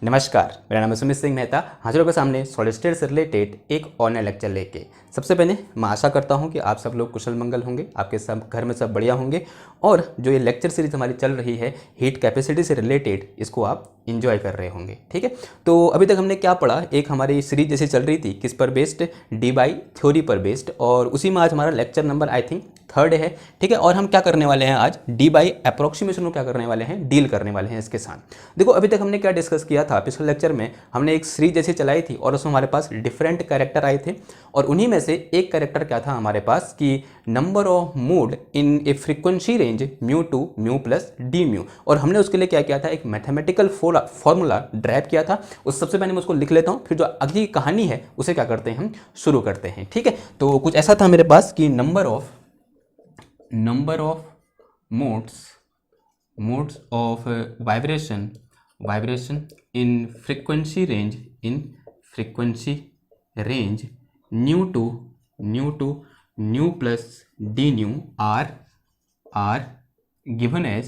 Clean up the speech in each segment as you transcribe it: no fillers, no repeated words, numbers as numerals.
नमस्कार, मेरा नाम है सुमित सिंह मेहता। हाजिर होकर सामने सॉलिड स्टेट से रिलेटेड एक और नया लेक्चर लेके। सबसे पहले मैं आशा करता हूं कि आप सब लोग कुशल मंगल होंगे, आपके सब घर में सब बढ़िया होंगे और जो ये लेक्चर सीरीज हमारी चल रही है हीट कैपेसिटी से रिलेटेड, इसको आप इंजॉय कर रहे होंगे। ठीक है, तो अभी तक हमने क्या पढ़ा, एक हमारी सीरीज जैसे चल रही थी किस पर बेस्ड, डी बाई थ्योरी पर बेस्ड, और उसी में आज हमारा lecture number I think 3rd है। ठीक है, और हम क्या करने वाले हैं आज, डी बाई अप्रोक्सीमेशन को क्या करने वाले हैं, डील करने वाले हैं इसके साथ। देखो अभी तक हमने क्या डिस्कस किया था, पिछले लेक्चर में हमने एक सीरीज जैसी चलाई थी और उसमें हमारे पास डिफरेंट कैरेक्टर आए थे, और उन्हीं में से एक कैरेक्टर क्या था हमारे पास कि number of mode in a frequency range mu two mu plus D mu, और हमने उसके लिए क्या किया था, एक मैथमेटिकल फॉर्मूला ड्राइव किया था। उस सबसे पहले मैं उसको लिख लेता हूँ, फिर जो अगली कहानी है उसे क्या करते हैं, हम शुरू करते हैं। ठीक है, तो कुछ ऐसा था मेरे पास कि number of modes of vibration in frequency range nu to nu plus d nu are given as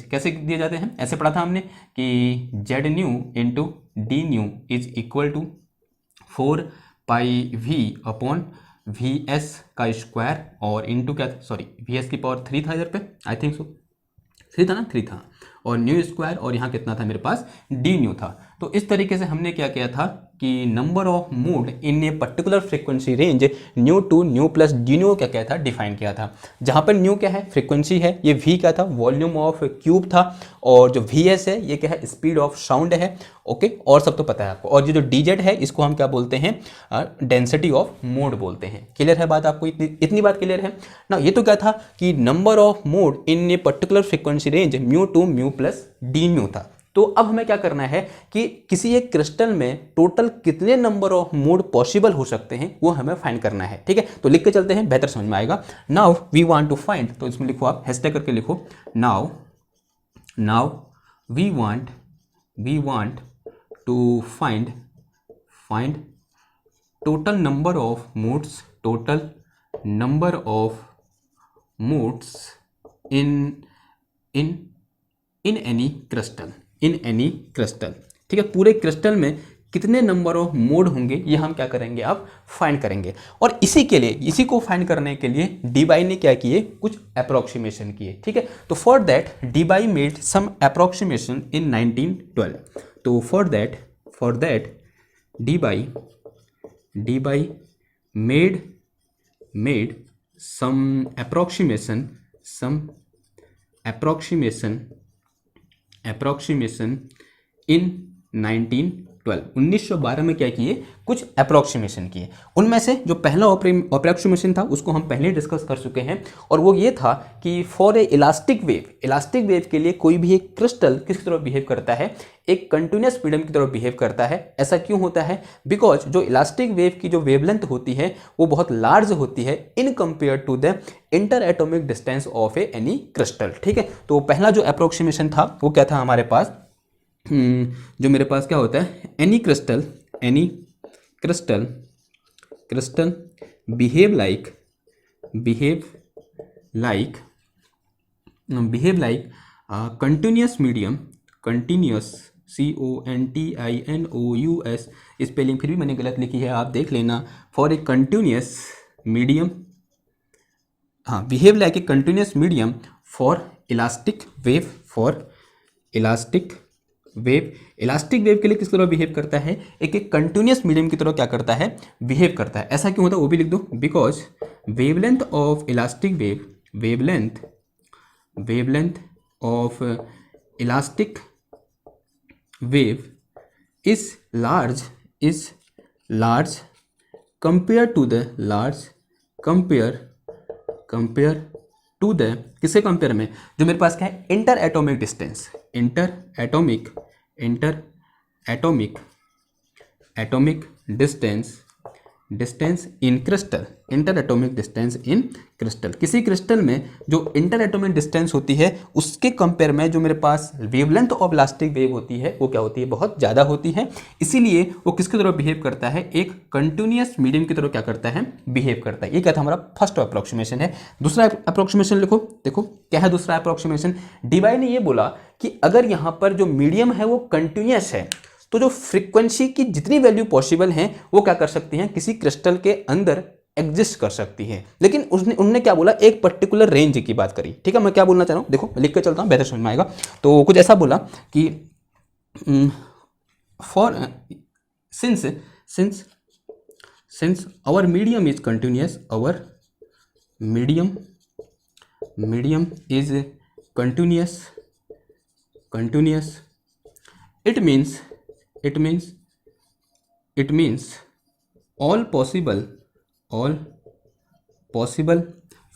कैसे दिए जाते हैं, ऐसे पढ़ा था हमने कि z nu into d nu is equal to 4 pi v upon v s का स्क्वायर और इंटू क्या, सॉरी वी एस की पावर 3 था इधर पे, आई थिंक सो 3 था ना, 3 था, और न्यू स्क्वायर, और यहाँ कितना था मेरे पास, डी न्यू था। तो इस तरीके से हमने क्या किया था कि number of mode in a particular frequency range nu to nu plus d nu क्या क्या था, डिफाइन किया था। जहाँ पर न्यू क्या है, फ्रीक्वेंसी है, ये वी क्या था, वॉल्यूम ऑफ क्यूब था, और जो वी एस है ये क्या है, स्पीड ऑफ साउंड है। ओके, और सब तो पता है आपको, और ये जो डी जेड है इसको हम क्या बोलते हैं, डेंसिटी ऑफ मोड बोलते हैं। क्लियर है बात आपको, इतनी बात क्लियर है ना। ये तो क्या था कि number of mode in a particular frequency range mu two mu plus D mu था। तो अब हमें क्या करना है कि किसी एक क्रिस्टल में टोटल कितने नंबर ऑफ मोड पॉसिबल हो सकते हैं वो हमें फाइंड करना है। ठीक है, तो लिख के चलते हैं, बेहतर समझ में आएगा। Now we want to find, तो इसमें लिखो आप, हैशटैग करके लिखो, now we want to find total number of modes in any crystal. ठीक है, पूरे क्रिस्टल में कितने नंबर ऑफ मोड होंगे ये हम क्या करेंगे, आप फाइंड करेंगे। और इसी को फाइंड करने के लिए डी बाई ने क्या किए, कुछ अप्रोक्सीमेशन किए। ठीक है, तो for that Debye made some approximation in 1912। तो for that Debye made some approximation in 1912 में क्या किए, कुछ अप्रोक्सीमेशन किए। उनमें से जो पहला अप्रोक्सीमेशन था उसको हम पहले डिस्कस कर चुके हैं, और वो ये था कि फॉर ए इलास्टिक वेव के लिए कोई भी एक क्रिस्टल किस तरह बिहेव करता है, एक कंटिन्यूस मीडियम की तरह बिहेव करता है। ऐसा क्यों होता है, बिकॉज जो इलास्टिक वेव की जो वेवलेंथ होती है वो बहुत लार्ज होती है in compare to the interatomic distance of any crystal. ठीक है, तो पहला जो अप्रोक्सीमेशन था वो क्या था हमारे पास, जो मेरे पास क्या होता है, any crystal behave like continuous CONTINOUS, spelling फिर भी मैंने गलत लिखी है, आप देख लेना। फॉर ए कंटिन्यूस मीडियम, हाँ, behave like a continuous medium for elastic wave के लिए किस तरह बिहेव करता है, एक कंटिन्यूस मीडियम की तरह क्या करता है, बिहेव करता है। ऐसा क्यों होता है वो भी लिख दो, because wavelength of elastic wave is large compare to the किसके कंपेयर में, जो मेरे पास क्या है, interatomic distance distance in crystal, interatomic distance in crystal. किसी क्रिस्टल में जो इंटर एटॉमिक डिस्टेंस होती है उसके कंपेयर में जो मेरे पास वेवलेंथ ऑफ इलास्टिक वेव होती है वो क्या होती है, बहुत ज़्यादा होती है। इसीलिए वो किसकी तरह बिहेव करता है, एक कंटिन्यूअस मीडियम की तरह क्या करता है, बिहेव करता है। ये क्या था, हमारा फर्स्ट अप्रोक्सीमेशन है। दूसरा अप्रोक्सीमेशन लिखो, देखो क्या है दूसरा अप्रोक्सीमेशन। डीवाई ने ये बोला कि अगर यहाँ पर जो मीडियम है वो कंटिन्यूअस है तो जो फ्रीक्वेंसी की जितनी वैल्यू पॉसिबल हैं वो क्या कर सकती हैं, किसी क्रिस्टल के अंदर एग्जिस्ट कर सकती है। लेकिन उन्होंने क्या बोला, एक पर्टिकुलर रेंज की बात करी। ठीक है, मैं क्या बोलना चाह रहा हूँ, देखो लिख के चलता हूँ, बेहतर समझ में आएगा। तो कुछ ऐसा बोला कि for since our medium is continuous, our medium is continuous, it means all possible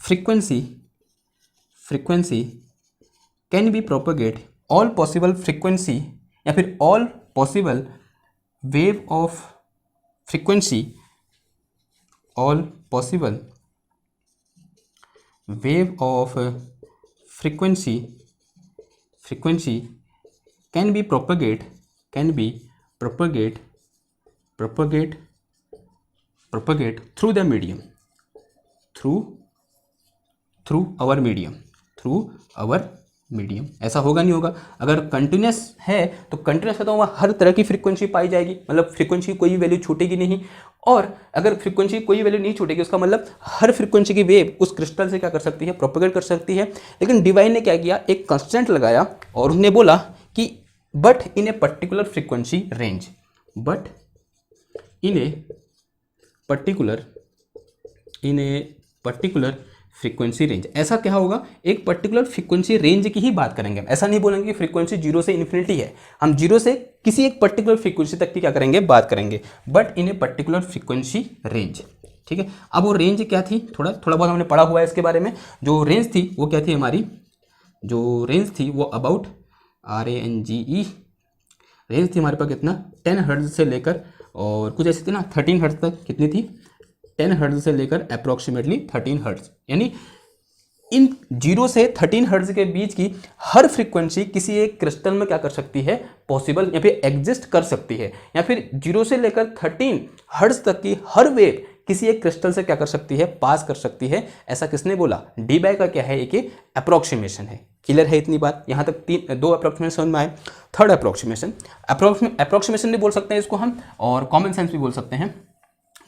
frequency can be propagate, all possible frequency या फिर all possible wave of frequency, all possible wave of frequency can be propagate through the medium, through our medium। ऐसा होगा नहीं होगा, अगर continuous है तो continuous है तो वहाँ हर तरह की फ्रीक्वेंसी पाई जाएगी, मतलब फ्रीक्वेंसी की कोई वैल्यू छूटेगी नहीं। और अगर फ्रीक्वेंसी की कोई वैल्यू नहीं छूटेगी उसका मतलब हर फ्रीक्वेंसी की वेव उस क्रिस्टल से क्या कर सकती है, प्रोपेगेट कर सकती है। लेकिन डिवाइन ने क्या किया, एक कंस्टेंट लगाया और उन्होंने बोला कि but in a particular frequency range, but in a particular frequency range. ऐसा क्या होगा, एक पर्टिकुलर फ्रीक्वेंसी रेंज की ही बात करेंगे हम। ऐसा नहीं बोलेंगे कि फ्रीक्वेंसी 0 से इन्फिनिटी है, हम 0 से किसी एक पर्टिकुलर फ्रीक्वेंसी तक की क्या करेंगे, बात करेंगे, but in a particular frequency range. ठीक है, अब वो रेंज क्या थी, थोड़ा बहुत हमने पढ़ा हुआ है इसके बारे में। जो रेंज थी वो क्या थी, हमारी जो रेंज थी वो अबाउट RANGE रेंज थी हमारे पास कितना, 10 हर्ट्ज से लेकर और कुछ ऐसी थी ना 13 हर्ट्ज तक। कितनी थी, 10 हर्ट्ज से लेकर अप्रॉक्सीमेटली 13 हर्ट्ज। यानी इन 0 से 13 हर्ट्ज के बीच की हर फ्रीक्वेंसी किसी एक क्रिस्टल में क्या कर सकती है, पॉसिबल या फिर एग्जिस्ट कर सकती है। या फिर 0 से लेकर 13 हर्ट्ज तक की हर वेव किसी एक क्रिस्टल से क्या कर सकती है, पास कर सकती है। ऐसा किसने बोला, डीबाई का क्या है, एक अप्रॉक्सीमेशन है। क्लियर है इतनी बात, यहाँ तक 2 अप्रॉक्सीमेशन समझ में आए। थर्ड अप्रॉक्सीमेशन भी बोल सकते हैं इसको हम, और कॉमन सेंस भी बोल सकते हैं।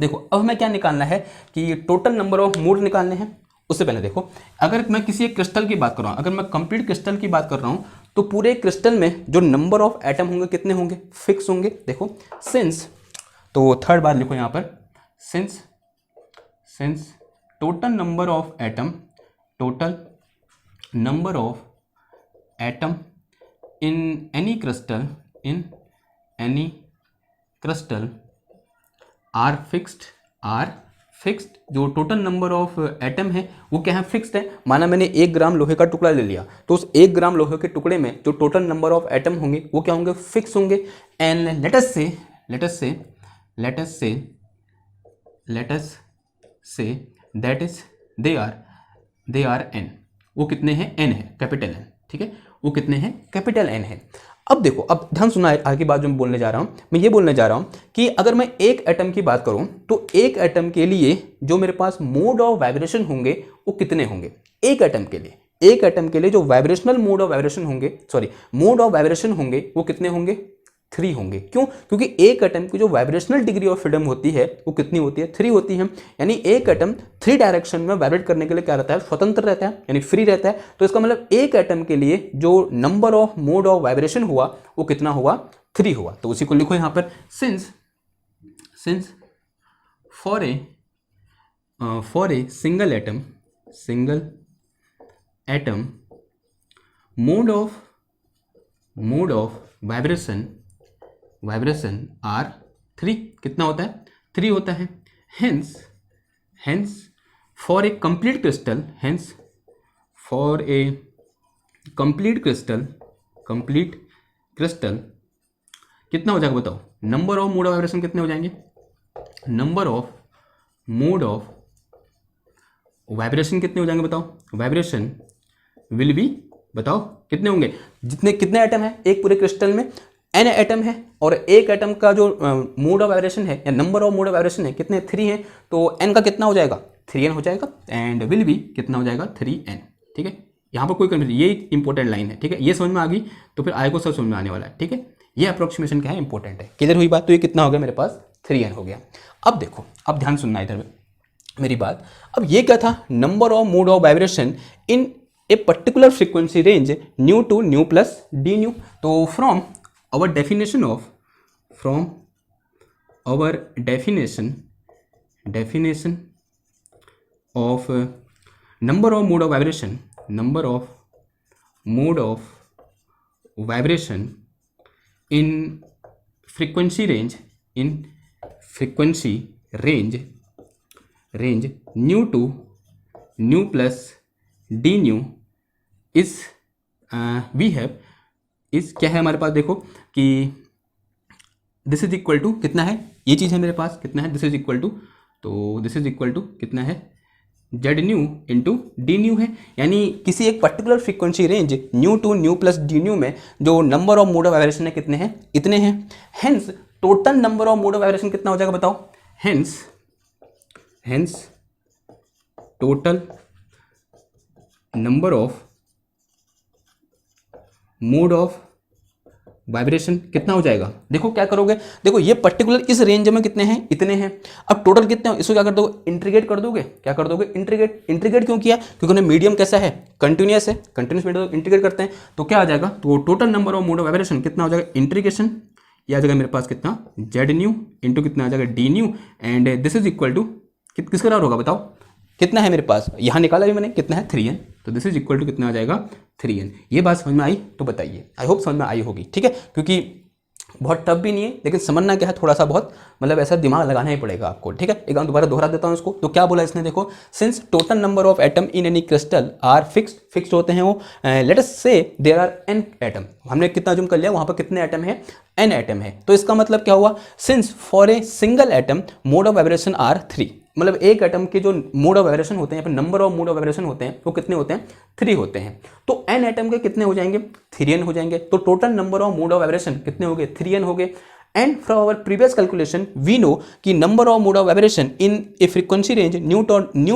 देखो अब हमें क्या निकालना है कि टोटल नंबर ऑफ मोड निकालने हैं। उससे पहले देखो, अगर मैं किसी एक क्रिस्टल की बात कर रहा हूँ, अगर मैं कंप्लीट क्रिस्टल की बात कर रहा हूँ तो पूरे क्रिस्टल में जो नंबर ऑफ एटम होंगे कितने होंगे, फिक्स होंगे। देखो सिंस, तो थर्ड बार लिखो यहाँ पर, since total number of atom in any crystal are fixed. जो टोटल नंबर ऑफ एटम है वो क्या है, फिक्स्ड है। माना मैंने 1 ग्राम लोहे का टुकड़ा ले लिया तो उस 1 ग्राम लोहे के टुकड़े में जो टोटल नंबर ऑफ एटम होंगे वो क्या होंगे, फिक्स होंगे। And let us say that is they are n। वो कितने हैं, n है, कैपिटल N। ठीक है, वो कितने हैं, कैपिटल N है। अब देखो, अब ध्यान सुना है आगे बात जो मैं बोलने जा रहा हूँ। मैं ये बोलने जा रहा हूँ कि अगर मैं एक एटम की बात करूँ तो एक एटम के लिए जो मेरे पास मोड ऑफ वाइब्रेशन होंगे वो कितने होंगे। एक एटम के लिए जो वाइब्रेशनल मोड ऑफ वाइब्रेशन होंगे वो कितने होंगे, 3 होंगे। क्यों, क्योंकि एक एटम की जो वाइब्रेशनल डिग्री ऑफ फ्रीडम होती है वो कितनी होती है, 3 होती है। यानी एक एटम 3 डायरेक्शन में वाइब्रेट करने के लिए क्या रहता है, स्वतंत्र रहता है, यानी फ्री रहता है। तो इसका मतलब एक एटम के लिए जो number of mode of vibration हुआ वो कितना हुआ, 3 हुआ। तो उसी को लिखो यहाँ पर, since for a single atom mode of vibration are 3, कितना होता है, 3 होता है। Hence for a complete crystal कितना हो जाएगा बताओ, number of mode of vibration कितने हो जाएंगे, number of mode of vibration कितने हो जाएंगे बताओ? वाइब्रेशन विल बी, बताओ कितने होंगे? जितने कितने एटम है एक पूरे क्रिस्टल में? n एटम है, और एक एटम का जो मोड ऑफ वाइब्रेशन है या number of mode of vibration है कितने? 3 है, तो n का कितना हो जाएगा? 3n हो जाएगा, एंड विल बी कितना हो जाएगा? 3n। ठीक है, यहाँ पर कोई कंफ्यूजन, ये इंपॉर्टेंट लाइन है। ठीक है, ये समझ में आ गई तो फिर आगे को सब समझ में आने वाला है। ठीक है, ये अप्रोक्सीमेशन क्या है? इंपॉर्टेंट है। क्लियर हुई बात? तो ये कितना हो गया मेरे पास? 3n हो गया। अब देखो, अब ध्यान सुनना इधर मेरी बात। अब ये क्या था? Number of mode of vibration in a particular frequency range nu to nu plus d nu. तो from our definition of number of mode of vibration in frequency range nu to nu plus d nu is we have is क्या है हमारे पास? देखो कि this is equal to कितना है? ये चीज़ है मेरे पास, कितना है? दिस इज इक्वल टू, तो दिस इज इक्वल टू कितना है? Z nu into d nu है। यानी किसी एक particular frequency range nu to nu plus d nu में जो number of mode of vibration है कितने हैं? इतने हैं। Hence total number of mode of vibration कितना हो जाएगा बताओ? Hence total number of mode of vibration कितना हो जाएगा? देखो क्या करोगे, देखो ये पर्टिकुलर इस रेंज में कितने हैं? इतने हैं। अब टोटल कितने हो? इसको क्या कर दोगे? इंटीग्रेट कर दोगे। क्या कर दोगे? इंटीग्रेट क्यों किया? क्योंकि उन्हें मीडियम कैसा है? कंटिन्यूअस है। कंटिन्यूअस मीडियम इंटीग्रेट करते हैं तो क्या आ जाएगा? तो total number of mode of vibration कितना हो जाएगा? इंटीग्रेशन, ये आ जाएगा मेरे पास कितना? जेड न्यू इंटू कितना आ जाएगा? D nu, and this is equal to किसके बराबर होगा बताओ? कितना है मेरे पास? यहाँ निकाला भी मैंने, कितना है? 3n। तो दिस इज इक्वल टू कितना आ जाएगा? 3n। ये बात समझ में आई तो बताइए, आई होप समझ में आई होगी। ठीक है, क्योंकि बहुत टफ भी नहीं है, लेकिन समझना क्या है, थोड़ा सा बहुत मतलब ऐसा दिमाग लगाना ही पड़ेगा आपको। ठीक है, एक बार दोबारा दोहरा देता हूँ इसको। तो क्या बोला इसने? देखो, since total number of atom in any crystal are fixed होते हैं वो, लेट अस से देयर आर n एटम। हमने कितना जूम कर लिया? वहाँ पर कितने एटम है? n एटम है। तो इसका मतलब क्या हुआ? Since for a single atom mode of vibration are 3, मतलब एक एटम के जो मोड ऑफ वाइब्रेशन होते हैं, या फिर number of mode of vibration होते हैं, वो कितने होते हैं? 3 होते हैं। तो n एटम के कितने हो जाएंगे? 3n हो जाएंगे। तो total number of mode of vibration कितने हो गए? 3n हो गए। And from our previous calculation we know कि number of mode of vibration in a frequency range nu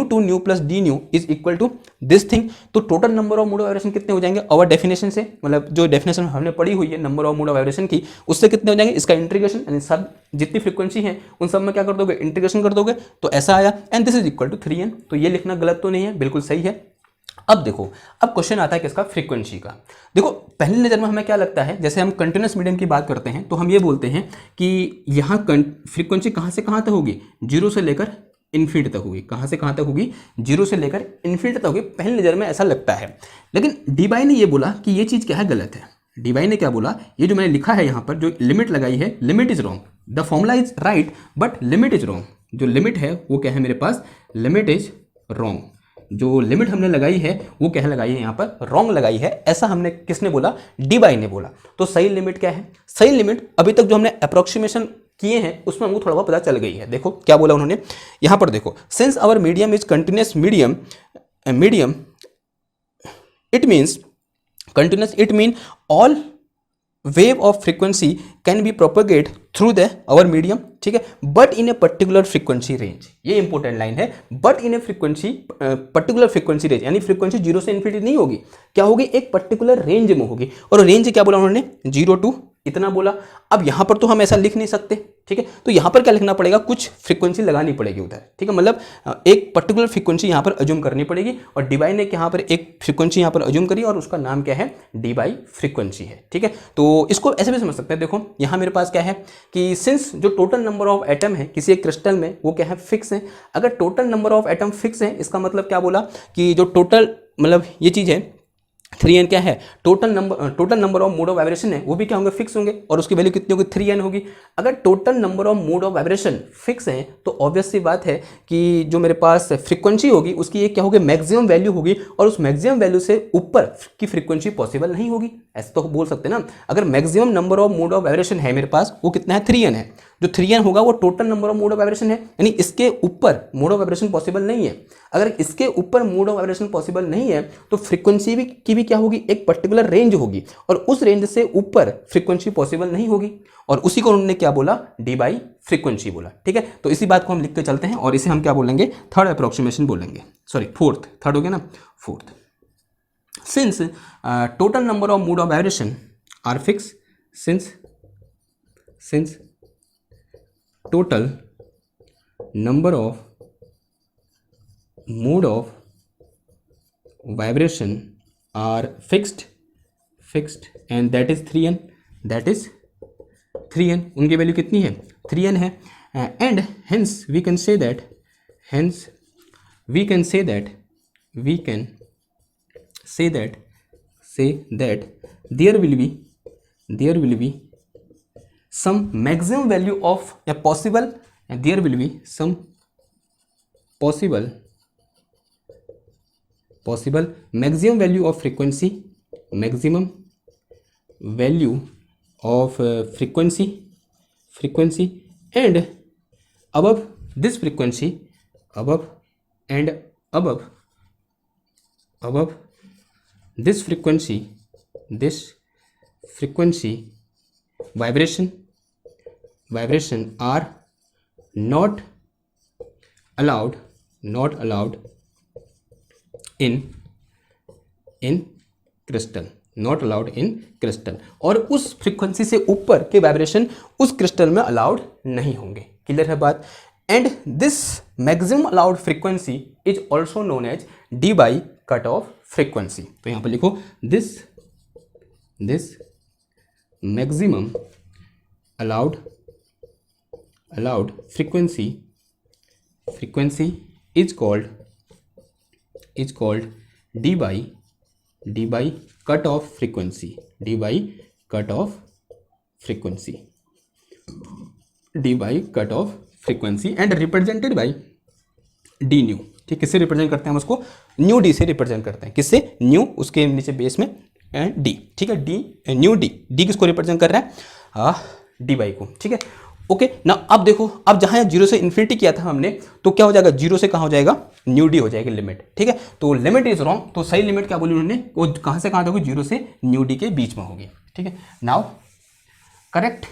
to nu plus d nu is equal to this thing. तो total number of mode of vibration कितने हो जाएंगे? और definition से, मतलब जो definition हमने पढ़ी हुई है number of mode of vibration की, उससे कितने हो जाएंगे? इसका इंटीग्रेशन, यानी सब जितनी फ्रीक्वेंसी है उन सब में क्या कर दोगे? इंटीग्रेशन कर दोगे। तो ऐसा आया, and this is equal to 3n। तो ये लिखना गलत तो नहीं है, बिल्कुल सही है। अब देखो, अब क्वेश्चन आता है किसका? फ्रीक्वेंसी का। देखो, पहली नज़र में हमें क्या लगता है, जैसे हम कंटिन्यूअस मीडियम की बात करते हैं तो हम ये बोलते हैं कि यहाँ फ्रीक्वेंसी कहाँ से कहाँ तक होगी? 0 से लेकर इन्फिनिटी तक होगी। कहाँ से कहाँ तक होगी? 0 से लेकर इन्फिनिटी तक होगी। पहली नज़र में ऐसा लगता है, लेकिन डीबाई ने ये बोला कि ये चीज़ क्या है? गलत है। डीबाई ने क्या बोला? ये जो मैंने लिखा है यहाँ पर, जो लिमिट लगाई है, limit is wrong. The formula is right but limit is wrong. जो लिमिट है वो क्या है मेरे पास? Limit is wrong. जो लिमिट हमने लगाई है वो क्या लगाई है? यहाँ पर रॉन्ग लगाई है। ऐसा हमने किसने बोला? डीबाई ने बोला। तो सही लिमिट क्या है? सही लिमिट अभी तक जो हमने अप्रोक्सीमेशन किए हैं उसमें हमको थोड़ा बहुत पता चल गई है। देखो क्या बोला उन्होंने यहाँ पर, देखो, since our medium is continuous medium it means continuous, it mean all wave of frequency can be propagate through the our medium. ठीक है, but in a particular frequency range. ये इंपॉर्टेंट लाइन है, but in a particular frequency range, यानी frequency 0 से infinity नहीं होगी, क्या होगी? एक पर्टिकुलर रेंज में होगी। और रेंज क्या बोला उन्होंने? 0 टू इतना बोला। अब यहाँ पर तो हम ऐसा लिख नहीं सकते। ठीक है, तो यहाँ पर क्या लिखना पड़ेगा? कुछ फ्रीक्वेंसी लगानी पड़ेगी उधर। ठीक है, मतलब एक पर्टिकुलर फ्रीक्वेंसी यहाँ पर अज्यूम करनी पड़ेगी, और डीबाई ने यहाँ पर एक फ्रीक्वेंसी यहाँ पर अज्यूम करी और उसका नाम क्या है? डीबाई फ्रीक्वेंसी है। ठीक है, तो इसको ऐसे भी समझ सकते हैं। देखो यहाँ मेरे पास क्या है कि सिंस जो टोटल नंबर ऑफ एटम है किसी एक क्रिस्टल में वो क्या है? फिक्स है। अगर total number of atom fix है, इसका मतलब क्या बोला कि जो टोटल, मतलब ये चीज़ है 3n क्या है? Total number of mode of vibration है वो भी क्या होंगे? फिक्स होंगे, और उसकी वैल्यू कितनी होगी? 3n होगी। अगर total number of mode of vibration fix है तो ऑब्वियस सी बात है कि जो मेरे पास फ्रीक्वेंसी होगी उसकी एक क्या होगी? मैक्सिमम वैल्यू होगी, और उस मैक्सिमम वैल्यू से ऊपर की फ्रीक्वेंसी पॉसिबल नहीं होगी। ऐसा तो बोल सकते हैं ना। अगर maximum number of mode of vibration है मेरे पास, वो कितना है? 3n है, जो 3n होगा वो total number of mode of vibration है, यानी इसके ऊपर मोड ऑफ वाइब्रेशन पॉसिबल नहीं है। अगर इसके ऊपर मोड ऑफ वाइब्रेशन पॉसिबल नहीं है तो फ्रीक्वेंसी की भी क्या होगी, एक पर्टिकुलर रेंज होगी, और उस रेंज से ऊपर फ्रीक्वेंसी पॉसिबल नहीं होगी, और उसी को उन्होंने क्या बोला, डी बाई फ्रीक्वेंसी बोला। ठीक है, तो इसी बात को हम लिख के चलते हैं, और इसे हम क्या बोलेंगे, थर्ड अप्रोक्सीमेशन बोलेंगे, सॉरी फोर्थ, थर्ड हो गया ना, fourth. Since total number of mode of vibration are fix, since total number of mode of vibration are fixed and that is 3n, उनकी वैल्यू कितनी है, 3n है, and hence we can say that there will be some maximum value of a possible, and there will be some possible maximum value of frequency, and above this frequency, this frequency vibration are not allowed in crystal, और उस frequency से ऊपर के vibration उस crystal में allowed नहीं होंगे। Clear है बात। And this maximum allowed frequency is also known as Debye cut off frequency. तो यहां पर लिखो this maximum allowed frequency is called d by cut off frequency, and represented by d nu। ठीक, किससे represent करते हैं हम उसको, न्यू डी से रिप्रेजेंट करते हैं। किससे, न्यू, उसके नीचे बेस में एंड डी। ठीक है, डी न्यू डी किसको रिप्रेजेंट कर रहा है, डी बाई को। ठीक है, ओके ना। अब देखो, अब जहां जीरो से इन्फिनिटी किया था हमने, तो क्या हो जाएगा, जीरो से कहां हो जाएगा, न्यू डी हो जाएगी लिमिट। ठीक है, तो लिमिट इज रॉन्ग, तो सही लिमिट क्या बोली उन्होंने, वो कहां से कहां होगी, जीरो से न्यू डी के बीच में होगी। ठीक है, नाउ करेक्ट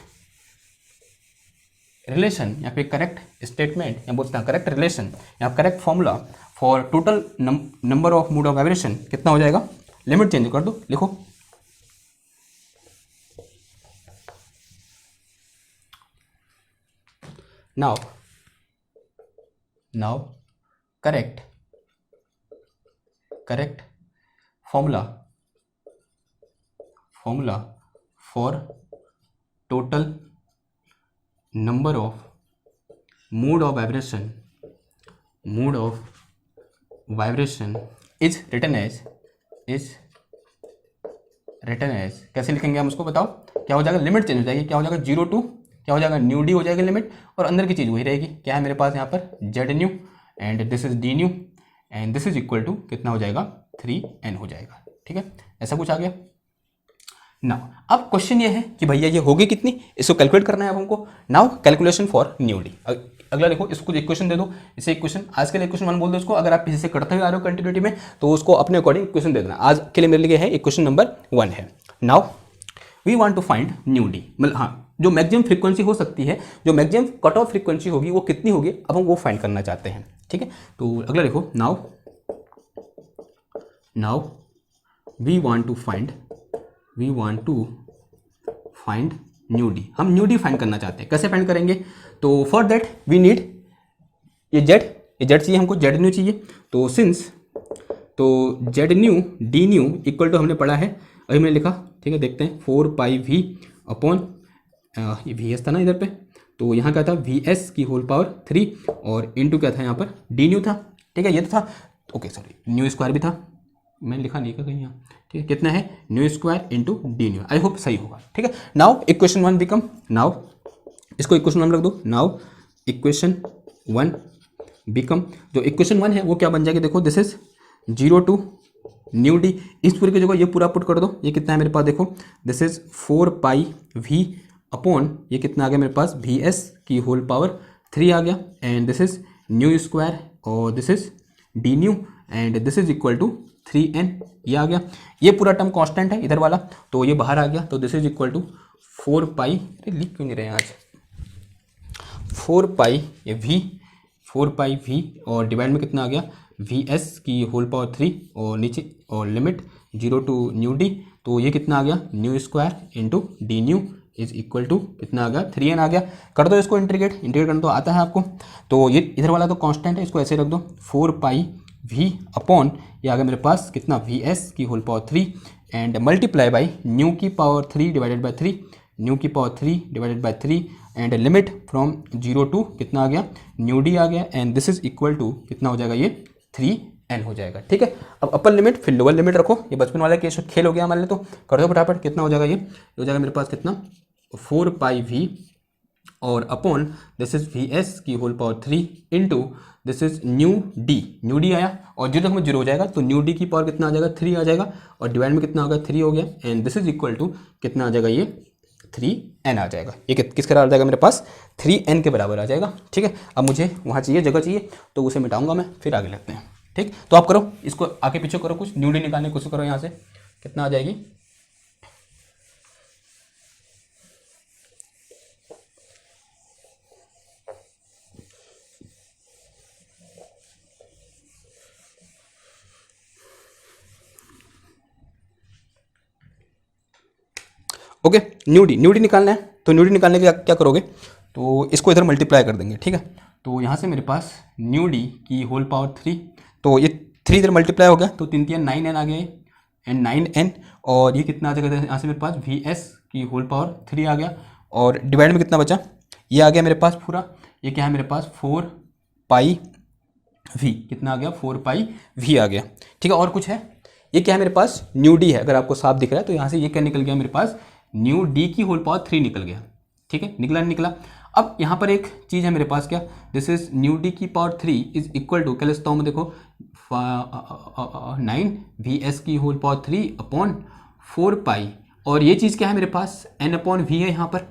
रिलेशन या फिर करेक्ट स्टेटमेंट या बोलते हैं करेक्ट रिलेशन या correct formula for total number of mode of vibration कितना हो जाएगा, लिमिट चेंज कर दो, लिखो now correct formula for total number of mode of vibration is written as कैसे लिखेंगे हम उसको, बताओ क्या हो जाएगा, लिमिट चेंज हो जाएगी, क्या हो जाएगा, जीरो टू क्या हो जाएगा, न्यू डी हो जाएगी लिमिट, और अंदर की चीज़ वही रहेगी। क्या है मेरे पास यहाँ पर, z nu and this is d nu and this is equal to कितना हो जाएगा, 3n हो जाएगा। ठीक है, ऐसा कुछ आ गया ना। अब क्वेश्चन ये है कि भैया ये होगी कितनी, इसको कैलकुलेट करना है अब हमको। Now calculation for new D. अगला देखो, इसको इक्वेशन दे दो, इसे इक्वेशन, आज के लिए इक्वेशन 1 बोल दो इसको। अगर आप किसी से करते हुए आ रहे हो कंटिन्यूटी में तो उसको अपने अकॉर्डिंग इक्वेशन दे देना। आज के लिए मेरे लिए है इक्वेशन नंबर 1 है। Now we want to find nu d, मतलब हाँ जो मैक्सिमम फ्रीक्वेंसी हो सकती है, जो मैक्सिमम कट ऑफ फ्रीक्वेंसी होगी वो कितनी होगी, अब हम वो फाइंड करना चाहते हैं। ठीक है, तो अगला देखो, now we want to find nu D. हम न्यू डी फाइंड करना चाहते हैं, कैसे फाइंड करेंगे, तो फॉर दैट वी नीड ये जेड चाहिए हमको, जेड न्यू चाहिए। तो Z nu D nu equal to हमने पढ़ा है, अभी मैंने लिखा, ठीक है, देखते हैं 4 पाई वी अपॉन ये वी एस था ना इधर पे, तो यहाँ क्या था, वी एस की होल पावर 3 और इनटू क्या था यहाँ पर, डी न्यू था। ठीक है, ये तो था, ओके सॉरी न्यू स्क्वायर भी था, मैंने लिखा नहीं कहीं यहाँ। ठीक है, कितना है, nu square into d nu, I hope सही होगा। ठीक है, नाउ इक्वेशन 1 बिकम, नाउ इसको इक्वेशन 1 रख दो। नाउ इक्वेशन 1 बिकम, जो इक्वेशन 1 है वो क्या बन जाएगी, देखो this is 0 to nu d, इस पूरे की जगह ये पूरा पुट कर दो, ये कितना है मेरे पास, देखो this is 4 pi we upon ये कितना आ गया मेरे पास वी एस की होल पावर 3 आ गया, and this is nu square और this is d nu and this is equal to 3n, ये आ गया। ये पूरा टर्म कांस्टेंट है इधर वाला, तो ये बाहर आ गया, तो दिस इज इक्वल टू 4 पाई, अरे लिख क्यों नहीं रहे हैं आज, 4 पाई ये v, 4 पाई v और डिवाइड में कितना आ गया वी एस की होल पावर 3 और नीचे और लिमिट 0 टू न्यू डी, तो ये कितना आ गया nu square into d nu is equal to कितना आ गया 3n आ गया। कर दो इसको इंटीग्रेट करना तो आता है आपको, तो ये इधर वाला तो कांस्टेंट है, इसको ऐसे रख दो 4 पाई v अपॉन ये आ गया मेरे पास कितना वी एस की whole power 3 and multiply by nu की पावर 3 डिवाइडेड बाई 3, न्यू की power 3 divided by 3 and limit from 0 to कितना आ गया न्यू डी आ गया, and this is equal to कितना हो जाएगा ये 3n हो जाएगा। ठीक है, अब अपर लिमिट फिर लोअर लिमिट रखो, ये बचपन वाला केस खेल हो गया हमारे लिए, तो कर दो फटाफट, कितना हो जाएगा ये हो जाएगा मेरे पास कितना 4 पाई v और upon this is V S की whole power 3 into this is nu d आया और 0 में 0 हो जाएगा, तो न्यू डी की पावर कितना आ जाएगा 3 आ जाएगा और डिवाइड में कितना होगा 3 हो गया, and this is equal to कितना आ जाएगा ये 3n आ जाएगा। ये किसके बराबर आ जाएगा मेरे पास 3n के बराबर आ जाएगा। ठीक है, अब मुझे वहाँ चाहिए जगह चाहिए, तो उसे मिटाऊंगा मैं, फिर आगे लगते हैं। ठीक, तो आप करो इसको आगे पीछे करो, कुछ न्यू डी निकालने की कोशिश करो, यहाँ से कितना आ जाएगी ओके। न्यू डी निकालना है, तो न्यू डी निकालने के लिए क्या करोगे, तो इसको इधर मल्टीप्लाई कर देंगे। ठीक है, तो यहाँ से मेरे पास न्यू डी की होल पावर 3, तो ये 3 इधर मल्टीप्लाई हो गया, तो 3 3 9n आ गया एंड 9n, और ये कितना आ जाएगा यहाँ से मेरे पास वी एस की होल पावर 3 आ गया और डिवाइड में कितना बचा, ये आ गया मेरे पास पूरा, ये क्या है मेरे पास 4 पाई v, कितना आ गया 4 पाई v आ गया। ठीक है, और कुछ है, ये क्या है मेरे पास न्यू डी है, अगर आपको साफ दिख रहा है, तो यहाँ से ये क्या निकल गया मेरे पास न्यू डी की होल पावर 3 निकल गया। ठीक है, निकला नहीं निकला। अब यहाँ पर एक चीज़ है मेरे पास, क्या दिस इज न्यू डी की पावर 3 इज इक्वल टू, क्या लिखता हूँ मैं, देखो 9 वी एस की होल पावर 3 अपॉन 4 पाई, और ये चीज़ क्या है मेरे पास n अपॉन वी है यहाँ पर,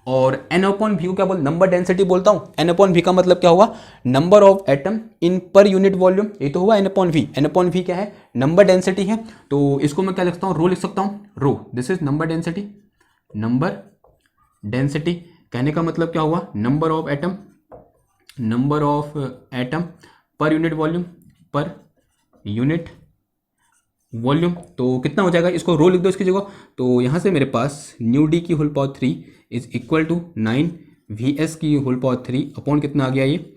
और n अपॉन वी को क्या बोल, नंबर डेंसिटी बोलता हूँ। n अपॉन वी का मतलब क्या हुआ, नंबर ऑफ एटम इन पर यूनिट वॉल्यूम, ये तो हुआ n upon v. n upon v क्या है, नंबर डेंसिटी है, तो इसको मैं क्या लिखता हूँ, रो लिख सकता हूँ, rho, this is number density. Number density कहने का मतलब क्या हुआ, number of atom per unit volume, तो कितना हो जाएगा, इसको रो लिख दो इसकी जगह, तो यहाँ से मेरे पास न्यू डी की whole power 3 is equal to 9 v S की होल पावर 3 अपॉन कितना आ गया, ये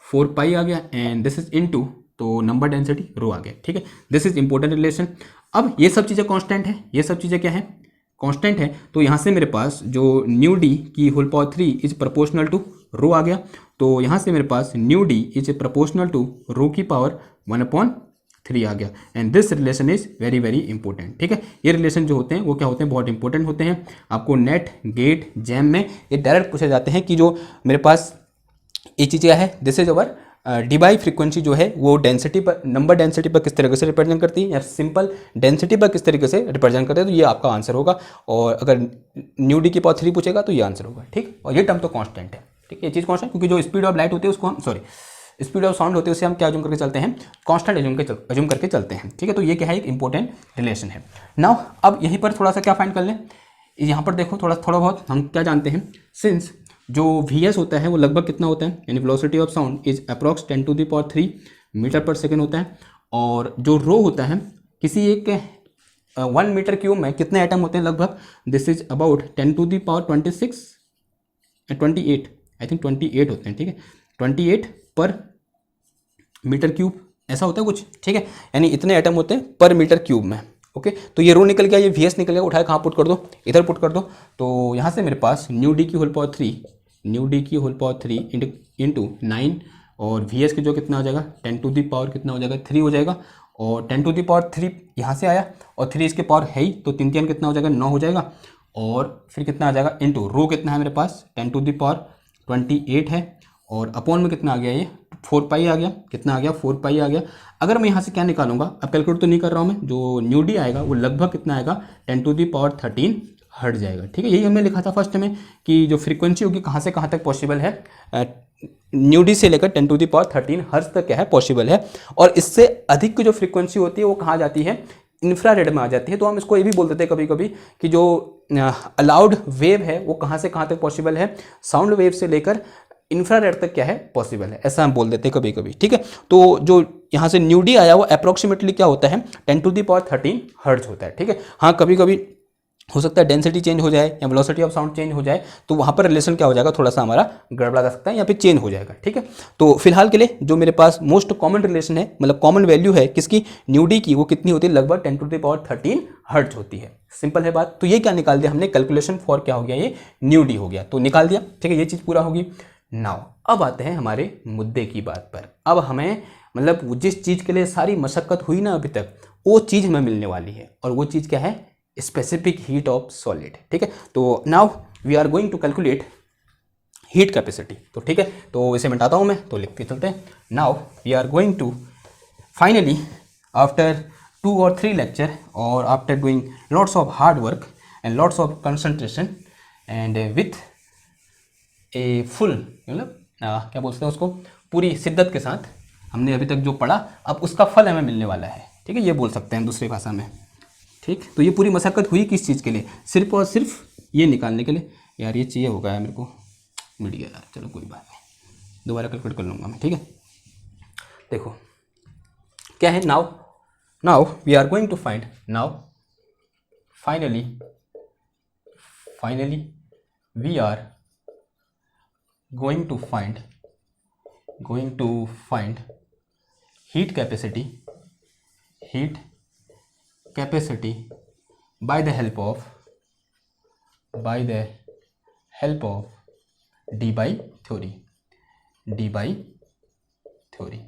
4 पाई आ गया, एंड दिस इज इनटू, तो नंबर डेंसिटी रो आ गया। ठीक है, दिस इज इंपॉर्टेंट रिलेशन। अब ये सब चीज़ें कांस्टेंट है, ये सब चीज़ें क्या है कांस्टेंट है, तो यहाँ से मेरे पास जो न्यू डी की whole power 3 is proportional to rho आ गया, तो यहाँ से मेरे पास nu d is proportional to rho की पावर 1/3 आ गया, and this relation is very very important. ठीक है, ये रिलेशन जो होते हैं वो क्या होते हैं, बहुत इंपॉर्टेंट होते हैं। आपको नेट गेट जैम में ये डायरेक्ट पूछे जाते हैं कि जो मेरे पास ये चीज़ क्या है, this is our Dibai frequency जो है वो डेंसिटी पर, नंबर डेंसिटी पर किस तरीके से रिप्रेजेंट करती है, या सिंपल डेंसिटी पर किस तरीके से रिप्रेजेंट करते हैं, तो ये आपका आंसर होगा। और अगर न्यू डी की पावर 3 पूछेगा तो ये आंसर होगा। ठीक, और ये टर्म तो कांस्टेंट है। ठीक है, ये चीज़ कांस्टेंट, क्योंकि जो स्पीड ऑफ लाइट होती है उसको हम स्पीड ऑफ साउंड होती है उससे हम क्या अज्यूम करके चलते हैं, कांस्टेंट अज्यूम करके चलते हैं। ठीक है, तो ये क्या है, एक इंपॉर्टेंट रिलेशन है। नाउ अब यहीं पर थोड़ा सा क्या फाइंड कर लें, यहाँ पर देखो थोड़ा बहुत हम क्या जानते हैं, सिंस जो Vs होता है वो लगभग कितना होता है, यानी velocity of sound is approx 10⁻³ metre per second होता है, और जो रो होता है किसी एक 1 मीटर क्यूब में कितने एटम होते हैं लगभग, this is about 10⁻26 28 I think 28 होते हैं। ठीक है, 28 पर मीटर क्यूब ऐसा होता है कुछ। ठीक है, यानी इतने एटम होते हैं पर मीटर क्यूब में। ओके, तो ये रो निकल गया, ये Vs निकल गया, उठाए कहाँ पुट कर दो, इधर पुट कर दो, तो यहाँ से मेरे पास न्यू डी की होल पावर 3 इंटू 9 और Vs की जो कितना हो जाएगा 10⁻³ कितना हो जाएगा 3 हो जाएगा, और 10⁻³ यहाँ से आया और 3 इसके पावर है ही, तो 3 3 कितना हो जाएगा 9 हो जाएगा, और फिर कितना आ जाएगा इंटू रो कितना है मेरे पास 10⁻28 है, और अपॉन में कितना आ गया, ये 4 पाई आ गया, कितना आ गया 4 पाई आ गया। अगर मैं यहाँ से क्या निकालूंगा, अब कैलकुलेट तो नहीं कर रहा हूँ मैं, जो न्यू डी आएगा वो लगभग कितना आएगा 10⁻13 हट जाएगा। ठीक है, यही हमने लिखा था फर्स्ट में कि जो फ्रीक्वेंसी होगी कहाँ से कहाँ तक पॉसिबल है, न्यू डी से लेकर 10⁻13 हर्ट्ज तक क्या है पॉसिबल है। और इससे अधिक की जो फ्रीक्वेंसी होती है वो कहाँ जाती है, इंफ्रारेड में आ जाती है। तो हम इसको ये भी बोल देते हैं कभी कभी कि जो अलाउड वेव है वो कहाँ से कहाँ तक पॉसिबल है, साउंड वेव से लेकर इंफ्रारेड तक क्या है पॉसिबल है, ऐसा हम बोल देते हैं कभी कभी। ठीक है, तो जो यहाँ से न्यू डी आया वो अप्रोक्सीमेटली क्या होता है, 10⁻13 हर्ट्ज होता है। ठीक है, हाँ कभी कभी हो सकता है डेंसिटी चेंज हो जाए या वेलोसिटी ऑफ साउंड चेंज हो जाए, तो वहाँ पर रिलेशन क्या हो जाएगा, थोड़ा सा हमारा गड़बड़ा जा सकता है या फिर चेंज हो जाएगा। ठीक है, तो फिलहाल के लिए जो मेरे पास मोस्ट कॉमन रिलेशन है, मतलब कॉमन वैल्यू है किसकी, न्यू डी की, वो कितनी होती है, लगभग 10⁻13 हर्ट्ज होती है। सिंपल है बात। तो ये क्या निकाल दिया हमने, कैलकुलेशन फॉर क्या हो गया, ये न्यू डी हो गया, तो निकाल दिया। ठीक है, ये चीज़ पूरा होगी। नाउ अब आते हैं हमारे मुद्दे की बात पर। अब हमें मतलब जिस चीज़ के लिए सारी मशक्कत हुई ना अभी तक, वो चीज़ हमें मिलने वाली है, और वो चीज़ क्या है, स्पेसिफिक हीट ऑफ सॉलिड। ठीक है, तो now we are going to calculate heat capacity. तो ठीक है, तो इसे मिटाता हूँ मैं, तो लिखते चलते हैं। Now we are going to finally after 2 or 3 lecture or after doing lots of hard work and lots of concentration and with a full मतलब क्या बोलते हैं उसको, पूरी शिद्दत के साथ हमने अभी तक जो पढ़ा, अब उसका फल हमें मिलने वाला है। ठीक है, ये बोल सकते हैं दूसरी भाषा में। ठीक, तो ये पूरी मशक्कत हुई किस चीज़ के लिए, सिर्फ और सिर्फ ये निकालने के लिए। यार ये चाहिए हो गया मेरे को, मिट गया यार, चलो कोई बात नहीं, दोबारा कैलकुलेट कर लूँगा मैं। ठीक है, देखो क्या है, now we are going to find, now finally we are going to find heat capacity by the help of Debye theory।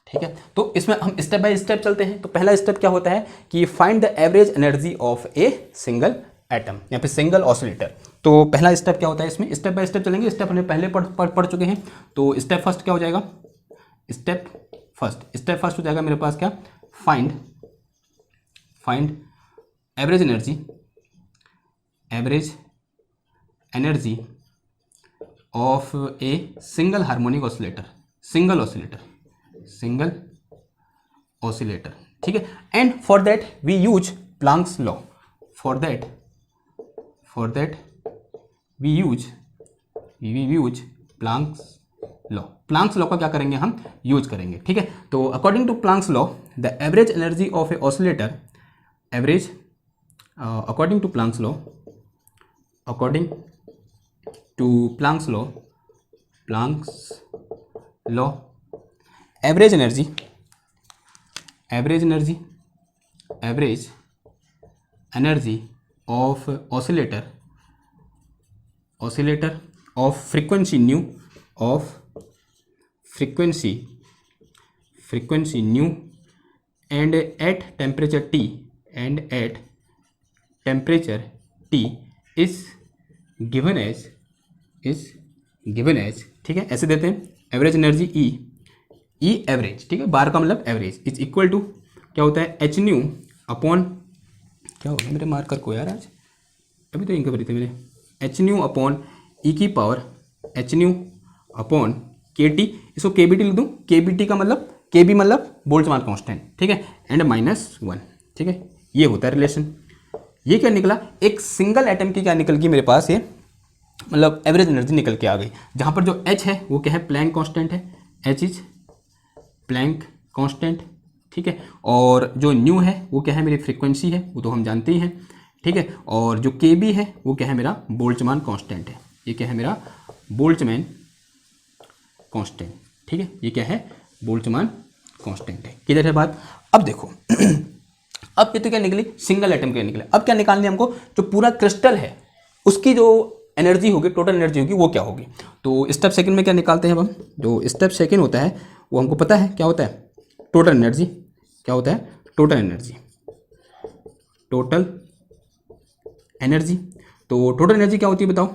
ठीक है, तो इसमें हम स्टेप बाय स्टेप चलते हैं। तो पहला स्टेप क्या होता है कि find the average energy of a single atom या फिर सिंगल ऑसिलेटर। तो पहला स्टेप क्या होता है, इसमें स्टेप बाय स्टेप चलेंगे। स्टेप हमने पहले पढ़ चुके हैं। तो स्टेप फर्स्ट क्या हो जाएगा, स्टेप फर्स्ट हो जाएगा मेरे पास क्या, find average energy of a single harmonic oscillator. ठीक है, and for that we use Planck's law. For that we use Planck's law का क्या करेंगे, हम यूज करेंगे। ठीक है, तो according to Planck's law the average energy of a oscillator, according to Planck's law average energy of oscillator of frequency nu and at temperature T is given as ठीक है, ऐसे देते हैं एवरेज एनर्जी E एवरेज। ठीक है, बार का मतलब average is equal to क्या होता है, एच न्यू अपॉन, क्या हो गया मेरे मार्कर को यार आज, अभी तो इनके भरी थे मेरे, एच न्यू अपॉन ई की पावर एच न्यू अपॉन के टी, इसको के बी टी लिख दूँ, के बी टी का मतलब के बी मतलब बोल्ट्जमान कांस्टेंट। ठीक है, एंड -1। ठीक है, ये होता है रिलेशन। ये क्या निकला, एक सिंगल एटम की क्या निकल गई मेरे पास, ये मतलब एवरेज एनर्जी निकल के आ गई, जहाँ पर जो H है वो क्या है, प्लैंक कांस्टेंट है, H इज प्लैंक कांस्टेंट। ठीक है, और जो न्यू है वो क्या है, मेरी फ्रीक्वेंसी है, वो तो हम जानते ही हैं। ठीक है, और जो के बी है वो क्या है, मेरा बोल्ट्जमान कांस्टेंट है। ये क्या है, मेरा बोल्ट्जमान कांस्टेंट। ठीक है, ये क्या है, बोल्ट्जमान कांस्टेंट है। किधर है बात, अब देखो अब ये तो क्या निकली, सिंगल एटम के निकले। अब क्या निकालनी है हमको, जो पूरा क्रिस्टल है उसकी जो एनर्जी होगी, टोटल एनर्जी होगी, वो क्या होगी। तो स्टेप सेकंड में क्या निकालते हैं हम, जो स्टेप सेकंड होता है वो हमको पता है क्या होता है, टोटल एनर्जी। क्या होता है, टोटल एनर्जी। तो टोटल एनर्जी क्या होती है बताओ,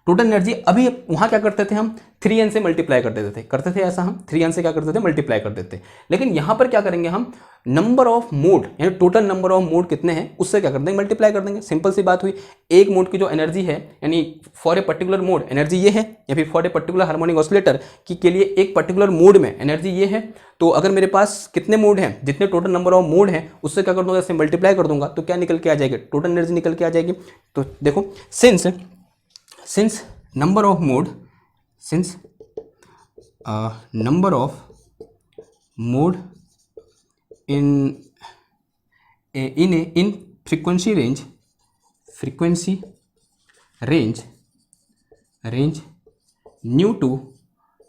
टोटल एनर्जी अभी वहाँ क्या करते थे हम 3n से मल्टीप्लाई कर देते थे ऐसा हम 3n से क्या करते थे मल्टीप्लाई कर देते। लेकिन यहाँ पर क्या करेंगे हम नंबर ऑफ मोड यानी टोटल नंबर ऑफ मोड कितने हैं उससे क्या कर देंगे मल्टीप्लाई कर देंगे। सिंपल सी बात हुई। एक मोड की जो एनर्जी है यानी for a particular mode energy ये है या फिर for a particular harmonic oscillator के लिए एक पर्टिकुलर मोड में एनर्जी ये है। तो अगर मेरे पास कितने मोड हैं जितने टोटल नंबर ऑफ मोड हैं उससे क्या कर दूंगा इससे मल्टीप्लाई कर दूंगा तो क्या निकल के आ जाएगी टोटल एनर्जी निकल के आ जाएगी। तो देखो since number of mode in frequency range nu to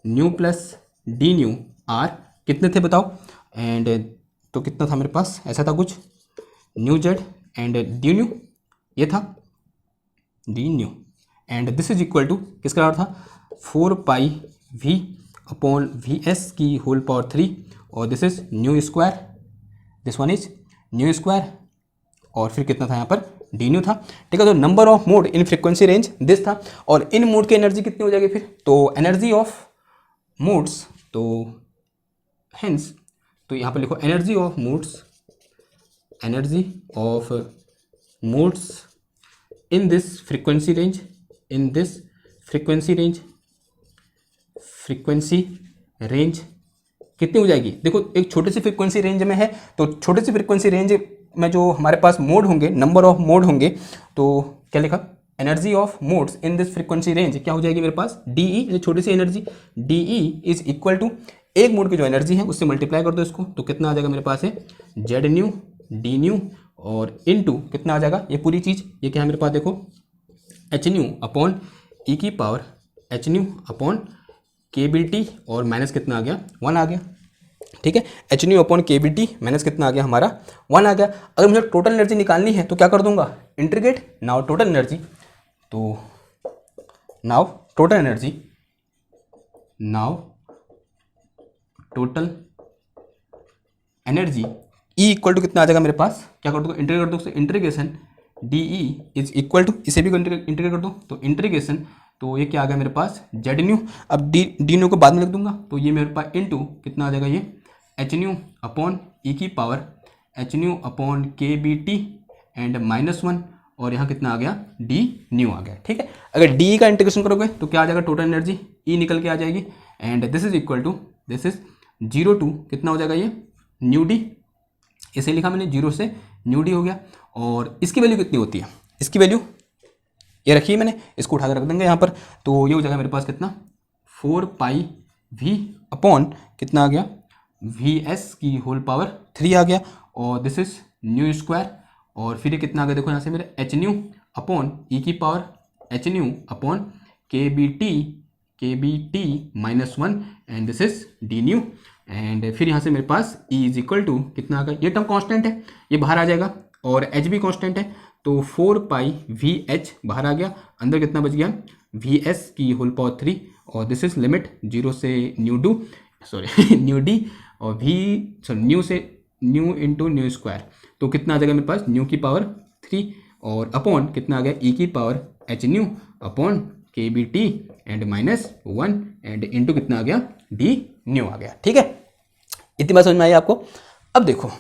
nu plus d nu r कितने थे बताओ। एंड तो कितना था मेरे पास ऐसा था कुछ nu z and d nu ये था d nu and this is equal to किसका बराबर था 4 pi we upon v S की होल पावर 3 और this is nu square this one is nu square और फिर कितना था यहाँ पर डी न्यू था। ठीक है। तो number of mode in frequency range this था और इन मोड की एनर्जी कितनी हो जाएगी फिर तो एनर्जी ऑफ मोड्स तो हेंस तो यहाँ पर लिखो energy of modes in this frequency range कितनी हो जाएगी। देखो एक छोटी सी फ्रीक्वेंसी रेंज में है तो छोटी सी फ्रीक्वेंसी रेंज में जो हमारे पास मोड होंगे नंबर ऑफ मोड होंगे तो क्या लिखा energy of modes in this frequency range क्या हो जाएगी मेरे पास डीई छोटी सी energy d E is equal to एक मोड की जो एनर्जी है उससे मल्टीप्लाई कर दो इसको तो कितना आ जाएगा मेरे पास है जेड न्यू डी न्यू और इनटू कितना आ जाएगा ये पूरी चीज़ ये क्या है मेरे पास देखो एच न्यू अपॉन ई की power h nu upon k B T और माइनस कितना आ गया 1 आ गया। ठीक है। H nu upon k B T minus कितना आ गया हमारा 1 आ गया। अगर मुझे टोटल एनर्जी निकालनी है तो क्या कर दूंगा इंटीग्रेट नाउ टोटल एनर्जी तो now total energy E equal to कितना आ जाएगा मेरे पास क्या कर दो इंटीग्रेट कर दो integration d e is equal to इसे भी इंटीग्रेट कर दो तो इंटीग्रेशन तो ये क्या आ गया मेरे पास जेड न्यू अब डी न्यू को बाद में लिख दूंगा तो ये मेरे पास इनटू कितना आ जाएगा ये एच न्यू अपॉन ई की power h nu upon k B t and -1 और यहाँ कितना आ गया डी न्यू आ गया। ठीक है। अगर डी का इंटीग्रेशन करोगे तो क्या आ जाएगा टोटल एनर्जी ई निकल के आ जाएगी and this is equal to this is 0 to कितना हो जाएगा ये न्यू डी इसे लिखा मैंने 0 से न्यू डी हो गया और इसकी वैल्यू कितनी होती है इसकी वैल्यू ये रखी है मैंने इसको उठा कर रख देंगे यहाँ पर तो ये हो जाएगा मेरे पास कितना 4 पाई वी अपॉन कितना आ गया वी एस की होल पावर 3 आ गया और दिस इज न्यू स्क्वायर और फिर ये कितना आ गया देखो यहाँ से मेरे एच न्यू अपॉन ई की power h nu upon k B t -1 and this is d nu and फिर यहाँ से मेरे पास ई इज इक्वल टू कितना आ गया ये टर्म कांस्टेंट है ये बाहर आ जाएगा और एच भी कांस्टेंट है तो 4 पाई वी एच बाहर आ गया अंदर कितना बच गया वी एस की होल पावर 3 और दिस इज लिमिट 0 से न्यू डी और न्यू से न्यू इंटू न्यू स्क्वायर तो कितना आ जाएगा मेरे पास न्यू की पावर 3 और अपॉन कितना आ गया ई की power h nu upon k B t and -1 and into कितना आ गया डी न्यू आ गया। ठीक है। इतनी बात समझ में आई आपको। अब देखो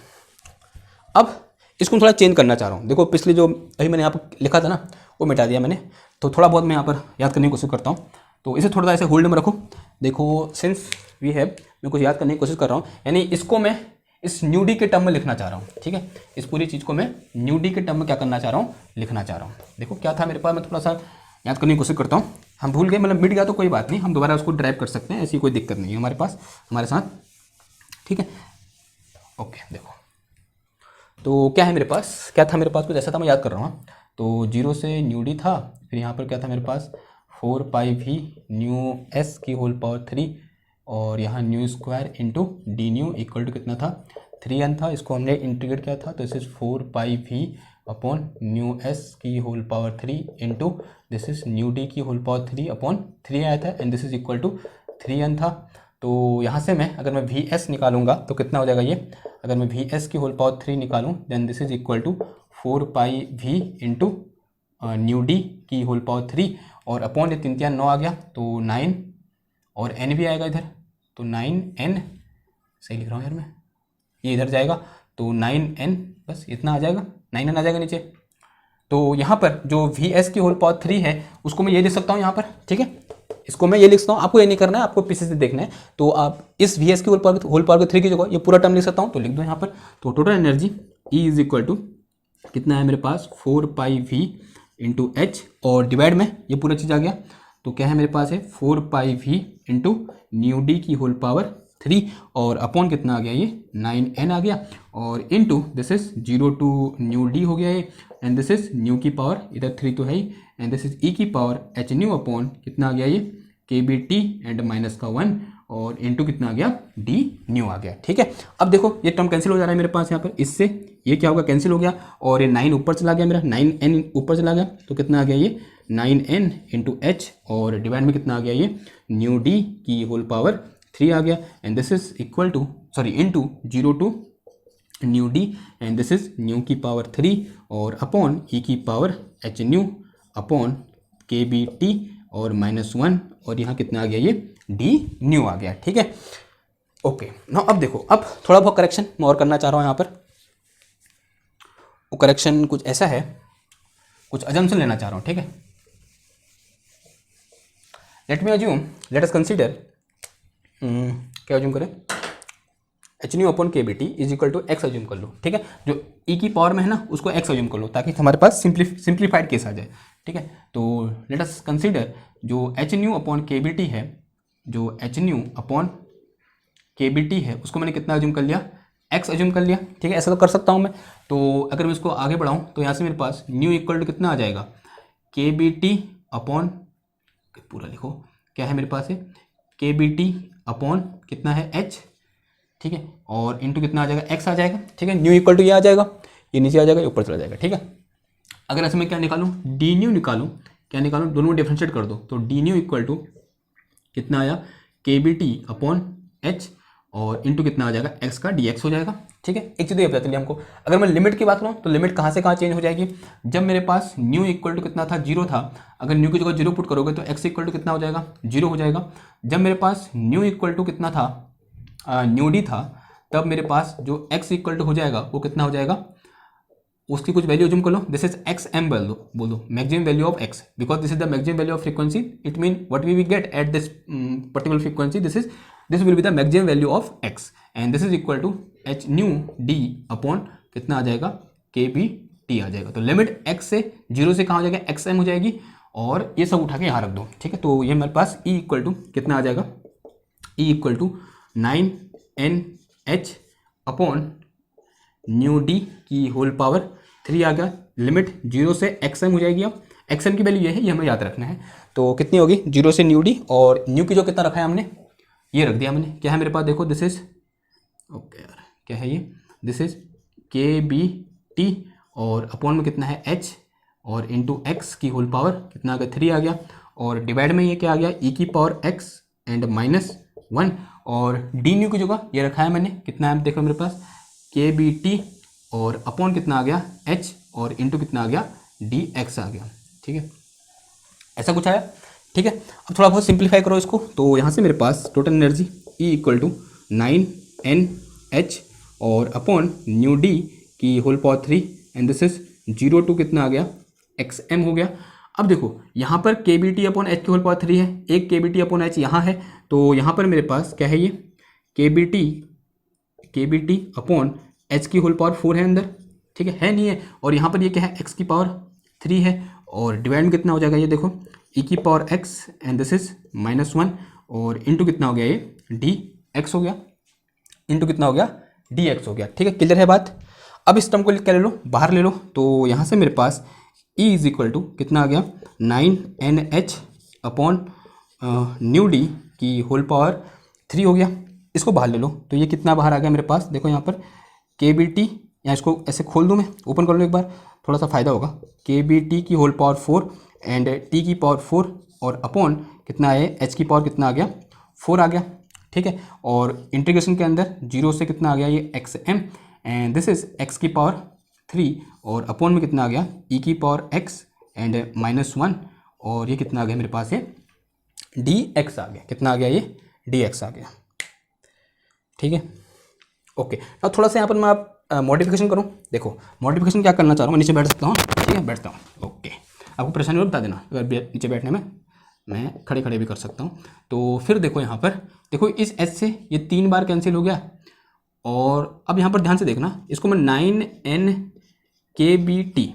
अब इसको थोड़ा चेंज करना चाह रहा हूँ। देखो पिछले जो अभी मैंने यहाँ पर लिखा था ना वो मिटा दिया मैंने तो थोड़ा बहुत मैं यहाँ पर याद करने की कोशिश करता हूँ तो इसे थोड़ा सा ऐसे होल्ड में रखो। देखो सिंस वी हैव मैं कुछ याद करने की कोशिश कर रहा हूँ यानी इसको मैं इस न्यू डी के टर्म में लिखना चाह रहा हूँ। ठीक है। इस पूरी चीज़ को मैं न्यू डी के टर्म में क्या करना चाह रहा हूँ लिखना चाह रहा हूँ। देखो क्या था मेरे पास मैं थोड़ा सा याद करने की कोशिश करता हूँ। हम भूल गए मतलब मिट गया तो कोई बात नहीं हम दोबारा उसको ड्राइव कर सकते हैं ऐसी कोई दिक्कत नहीं है हमारे पास हमारे साथ। ठीक है। ओके देखो तो क्या है मेरे पास क्या था मेरे पास कुछ ऐसा था मैं याद कर रहा हूँ तो 0 से न्यू डी था फिर यहाँ पर क्या था मेरे पास 4 पाई वी न्यू एस की होल पावर 3 और यहाँ nu square into d nu equal to कितना था 3n था इसको हमने इंटीग्रेट किया था तो this is 4 pi we upon nu S की whole power 3 into this is nu D की होल पावर 3 अपॉन 3 आया था and this is equal to 3n था। तो यहाँ से मैं अगर मैं वी एस निकालूंगा तो कितना हो जाएगा ये अगर मैं वी एस की होल पावर 3 निकालूँ then this is equal to 4 pi v into nu D की होल पावर 3 और अपॉन ये 3 9 आ गया तो 9 और एन भी आएगा इधर, तो 9n, सही लिख रहा हूँ यार मैं, ये इधर जाएगा तो 9n, बस इतना आ जाएगा, 9n आ जाएगा नीचे। तो यहाँ पर जो Vs की होल पावर 3 है उसको मैं ये लिख सकता हूँ यहाँ पर, ठीक है, इसको मैं ये लिख सकता हूँ, आपको ये नहीं करना है, आपको पीछे से देखना है। तो आप इस Vs की होल पावर 3 की जगह ये पूरा टर्म लिख सकता हूँ, तो लिख दो यहाँ पर। तो total energy E is equal to कितना है मेरे पास 4πV इंटू एच, और डिवाइड में ये पूरा चीज़ आ गया, तो क्या है मेरे पास है 4πV इंटू न्यू डी की होल पावर 3 और अपॉन कितना आ गया ये 9n आ गया, और into this is 0 to nu D हो गया ये, एंड दिस इज न्यू की पावर इधर 3 तो है ही, एंड दिस इज ई की पावर एच न्यू अपॉन कितना आ गया ये के बी टी एंड माइनस का 1 और इनटू कितना आ गया डी न्यू आ गया, ठीक है। अब देखो ये टर्म कैंसिल हो जा रहा है मेरे पास यहाँ पर, इससे ये क्या होगा कैंसिल हो गया, और ये 9 ऊपर चला गया मेरा, 9n ऊपर चला गया, तो कितना आ गया ये 9n इंटू एच, और डिवाइड में कितना आ गया ये न्यू डी की होल पावर 3 आ गया, and this is equal to sorry into 0 to nu D, and this is nu की पावर 3 और अपॉन ई की power h nu upon k B T और -1, और यहाँ कितना आ गया ये डी न्यू आ गया, ठीक है। ओके ना, अब देखो, अब थोड़ा बहुत करेक्शन मैं और करना चाह रहा हूँ यहाँ पर। वो करेक्शन कुछ ऐसा है, कुछ अजम्पशन लेना चाह रहा हूँ, ठीक है। Let me assume, let us consider, क्या अज्यूम करें, h nu upon k B T is equal to x assume कर लो, ठीक है। जो ई की पावर में है ना उसको एक्स अज्यूम कर लो, ताकि हमारे पास सिंप्लीफाइड केस आ जाए, ठीक है। तो लेट अस कंसीडर जो H nu upon k B T है, जो H nu upon k B T है उसको मैंने कितना अज्यूम कर लिया, एक्स अज्यूम कर लिया, ठीक है। ऐसा तो कर सकता हूँ मैं। तो अगर मैं इसको आगे बढ़ाऊँ तो यहाँ से मेरे पास न्यू इक्वल टू कितना आ जाएगा, के बी टी अपॉन, पूरा लिखो, क्या है मेरे पास है के बी टी अपॉन कितना है एच, ठीक है, और इनटू कितना आ जाएगा एक्स आ जाएगा, ठीक है। न्यू इक्वल टू ये आ जाएगा, ये नीचे आ जाएगा, ये ऊपर चला जाएगा, ठीक है। अगर ऐसे मैं क्या निकालूं, डी न्यू निकालूं, क्या निकालूं, दोनों में डिफरेंशिएट कर दो, तो डी न्यू इक्वल टू कितना आया के बी टी अपॉन एच और इनटू कितना आ जाएगा एक्स का डी एक्स हो जाएगा, ठीक है। एक चीज़ ये पता चली हमको, अगर मैं लिमिट की बात करूँ तो लिमिट कहाँ से कहाँ चेंज हो जाएगी, जब मेरे पास न्यू इक्वल टू कितना था 0 था, अगर न्यू की जगह 0 पुट करोगे तो एक्स इक्वल टू कितना हो जाएगा 0 हो जाएगा। जब मेरे पास न्यू इक्वल टू कितना था न्यू डी था, तब मेरे पास जो x इक्वल टू हो जाएगा वो कितना हो जाएगा, उसकी कुछ वैल्यू अज्यूम कर लो, दिस इज एक्स एम बोल दो maximum value of x, because this is the maximum value of frequency, it mean what we will get at this particular frequency, this will be the maximum value of x, and this is equal to h nu D upon कितना आ जाएगा के B T आ जाएगा। तो limit x से 0 से कहाँ हो जाएगा एक्स एम हो जाएगी, और ये सब उठा के यहाँ रख दो, ठीक है। तो ये मेरे पास e इक्वल टू कितना आ जाएगा, e equal to 9n(h) upon nu D की होल पावर 3 आ गया, लिमिट 0 से xm हो जाएगी। अब xm की वैल्यू ये है, ये हमें याद रखना है, तो कितनी होगी 0 से न्यू डी, और न्यू की जो कितना रखा है हमने ये रख दिया हमने, क्या है मेरे पास देखो, दिस इज ओके यार क्या है ये, दिस इज के बी टी और अपॉन में कितना है h और इंटू एक्स की होल पावर कितना आ गया 3 आ गया, और डिवाइड में ये क्या आ गया e की पावर x एंड -1, और डी न्यू की जगह ये रखा है मैंने, कितना है देखो मेरे पास के बी टी और अपॉन कितना आ गया h और इंटू कितना आ गया डी एक्स आ गया, ठीक है। ऐसा कुछ आया, ठीक है। अब थोड़ा बहुत सिंप्लीफाई करो इसको, तो यहाँ से मेरे पास total energy E equal to 9n(h) और अपॉन न्यू डी की whole power 3, and this is 0 to कितना आ गया xm हो गया। अब देखो यहाँ पर के बी टी अपॉन एच की होल पावर 3 है, एक के बी टी अपॉन एच यहाँ है, तो यहाँ पर मेरे पास क्या है ये के बी टी अपॉन एच की होल पावर 4 है अंदर, ठीक है नहीं है, और यहाँ पर ये क्या है एक्स की पावर 3 है, और डिवाइड में कितना हो जाएगा ये देखो e की power x and this is -1 और इंटू कितना हो गया ये डी एक्स हो गया, इंटू कितना हो गया डी एक्स हो गया, ठीक है। क्लियर है बात। अब इस टर्म को क्या ले लो, बाहर ले लो, तो यहाँ से मेरे पास e इज इक्वल टू कितना आ गया 9n(h) अपॉन न्यू डी की होल पावर 3 हो गया। इसको बाहर ले लो, तो ये कितना बाहर आ गया मेरे पास, देखो यहाँ पर के बी टी, या इसको ऐसे खोल दूँ मैं, ओपन कर लो एक बार, थोड़ा सा फायदा होगा, के बी टी की होल पावर 4 एंड टी की पावर 4 और अपॉन कितना है एच की पावर कितना आ गया 4 आ गया, ठीक है। और इंटीग्रेशन के अंदर 0 से कितना आ गया ये x m and this is x की पावर 3 और अपॉन में कितना आ गया ई की पावर एक्स एंड -1, और ये कितना आ गया मेरे पास, ये dx आ गया। कितना आ गया, ये dx आ गया। ठीक है, ओके। अब थोड़ा सा यहाँ पर मैं आप मॉडिफिकेशन करूँ। देखो मॉडिफिकेशन क्या करना चाह रहा हूँ, मैं नीचे बैठ सकता हूँ, ठीक है, बैठता हूँ। ओके, आपको परेशानी हो बता देना, अगर नीचे बैठने में मैं खड़े खड़े भी कर सकता हूँ। तो फिर देखो यहाँ पर, देखो इस एच से ये 3 बार कैंसिल हो गया, और अब यहाँ पर ध्यान से देखना, इसको मैं 9n/kbt,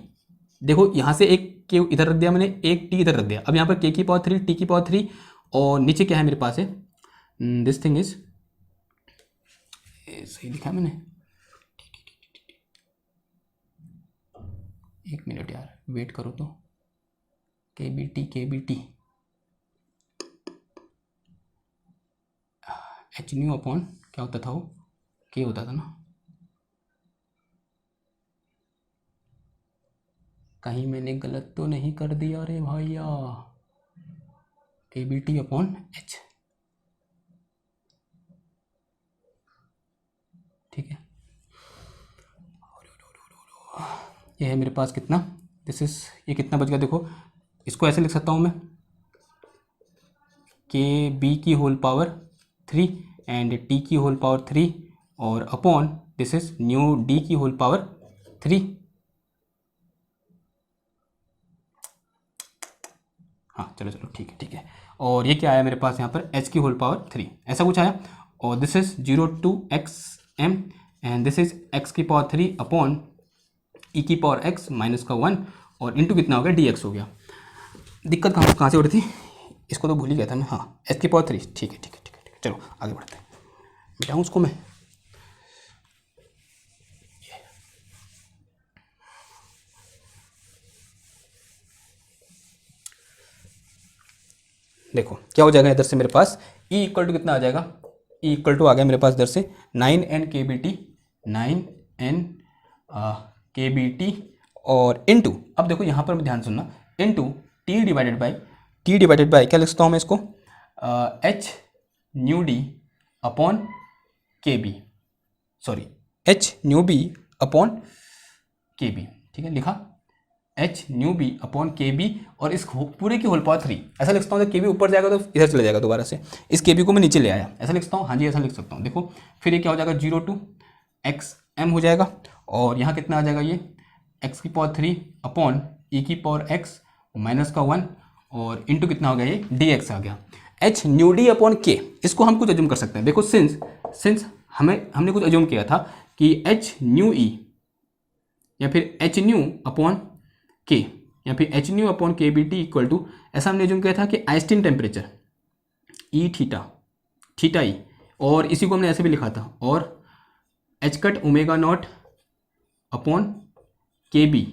देखो यहाँ से एक के इधर रख दिया मैंने, एक टी इधर रख दिया। अब यहाँ पर k की पावर 3, t की पावर 3, और नीचे क्या है मेरे पास है, दिस थिंग इज, सही लिखा है मैंने, 1 मिनट यार वेट करो तो, kbt एच न्यू अपॉन क्या होता था वो, के होता था ना, कहीं मैंने गलत तो नहीं कर दिया रे भैया, kbt अपॉन एच, ठीक है। ये है मेरे पास कितना, दिस इज, ये कितना बच गया, देखो इसको ऐसे लिख सकता हूँ मैं, के बी की होल पावर 3 एंड टी की होल पावर 3 और upon this is nu D की होल पावर 3। हाँ चलो चलो ठीक है ठीक है। और ये क्या आया मेरे पास यहाँ पर, एच की होल पावर 3, ऐसा कुछ आया। और this is 0 to xm and this is x की पावर 3 अपॉन ई की पावर x माइनस का 1 और इंटू कितना हो गया, dx हो गया। दिक्कत कहाँ से हो रही थी, इसको तो भूल ही गया था मैं, हाँ एच की पावर 3, ठीक है ठीक है ठीक है ठीक है। चलो आगे बढ़ते हैं, मिटाऊँ उसको मैं, देखो क्या हो जाएगा इधर से मेरे पास, E इक्वल टू कितना आ जाएगा, E इक्वल टू आ गया मेरे पास इधर से 9n/kbt, 9n/kbt और इनटू, अब देखो यहाँ पर ध्यान सुनना, इनटू t डिवाइडेड बाय क्या लिख सकता हूँ मैं इसको, h nu D upon k B, sorry h nu B upon k B, ठीक है लिखा, h nu B upon k B और इस पूरे की होल पावर 3, ऐसा लिख सकता हूँ। के बी ऊपर जाएगा तो इधर चले जाएगा दोबारा से, इस के बी को मैं नीचे ले आया, ऐसा लिख सकता हूँ, हाँ जी ऐसा लिख सकता हूँ। देखो फिर ये क्या हो जाएगा, 0 to xm हो जाएगा, और यहाँ कितना आ जाएगा, ये x की पावर 3 अपॉन ई की पावर x माइनस का 1 और इंटू कितना हो गया, ये dx आ गया। एच न्यू डी अपॉन के, इसको हम कुछ अज्यूम कर सकते हैं। देखो सिंस हमने कुछ अज्यूम किया था कि एच न्यू ई या फिर एच न्यू अपॉन के या फिर h nu upon k B T equal to, ऐसा हमने जो किया था कि Einstein temperature E theta E, और इसी को हमने ऐसे भी लिखा था, और h cut omega naught upon k B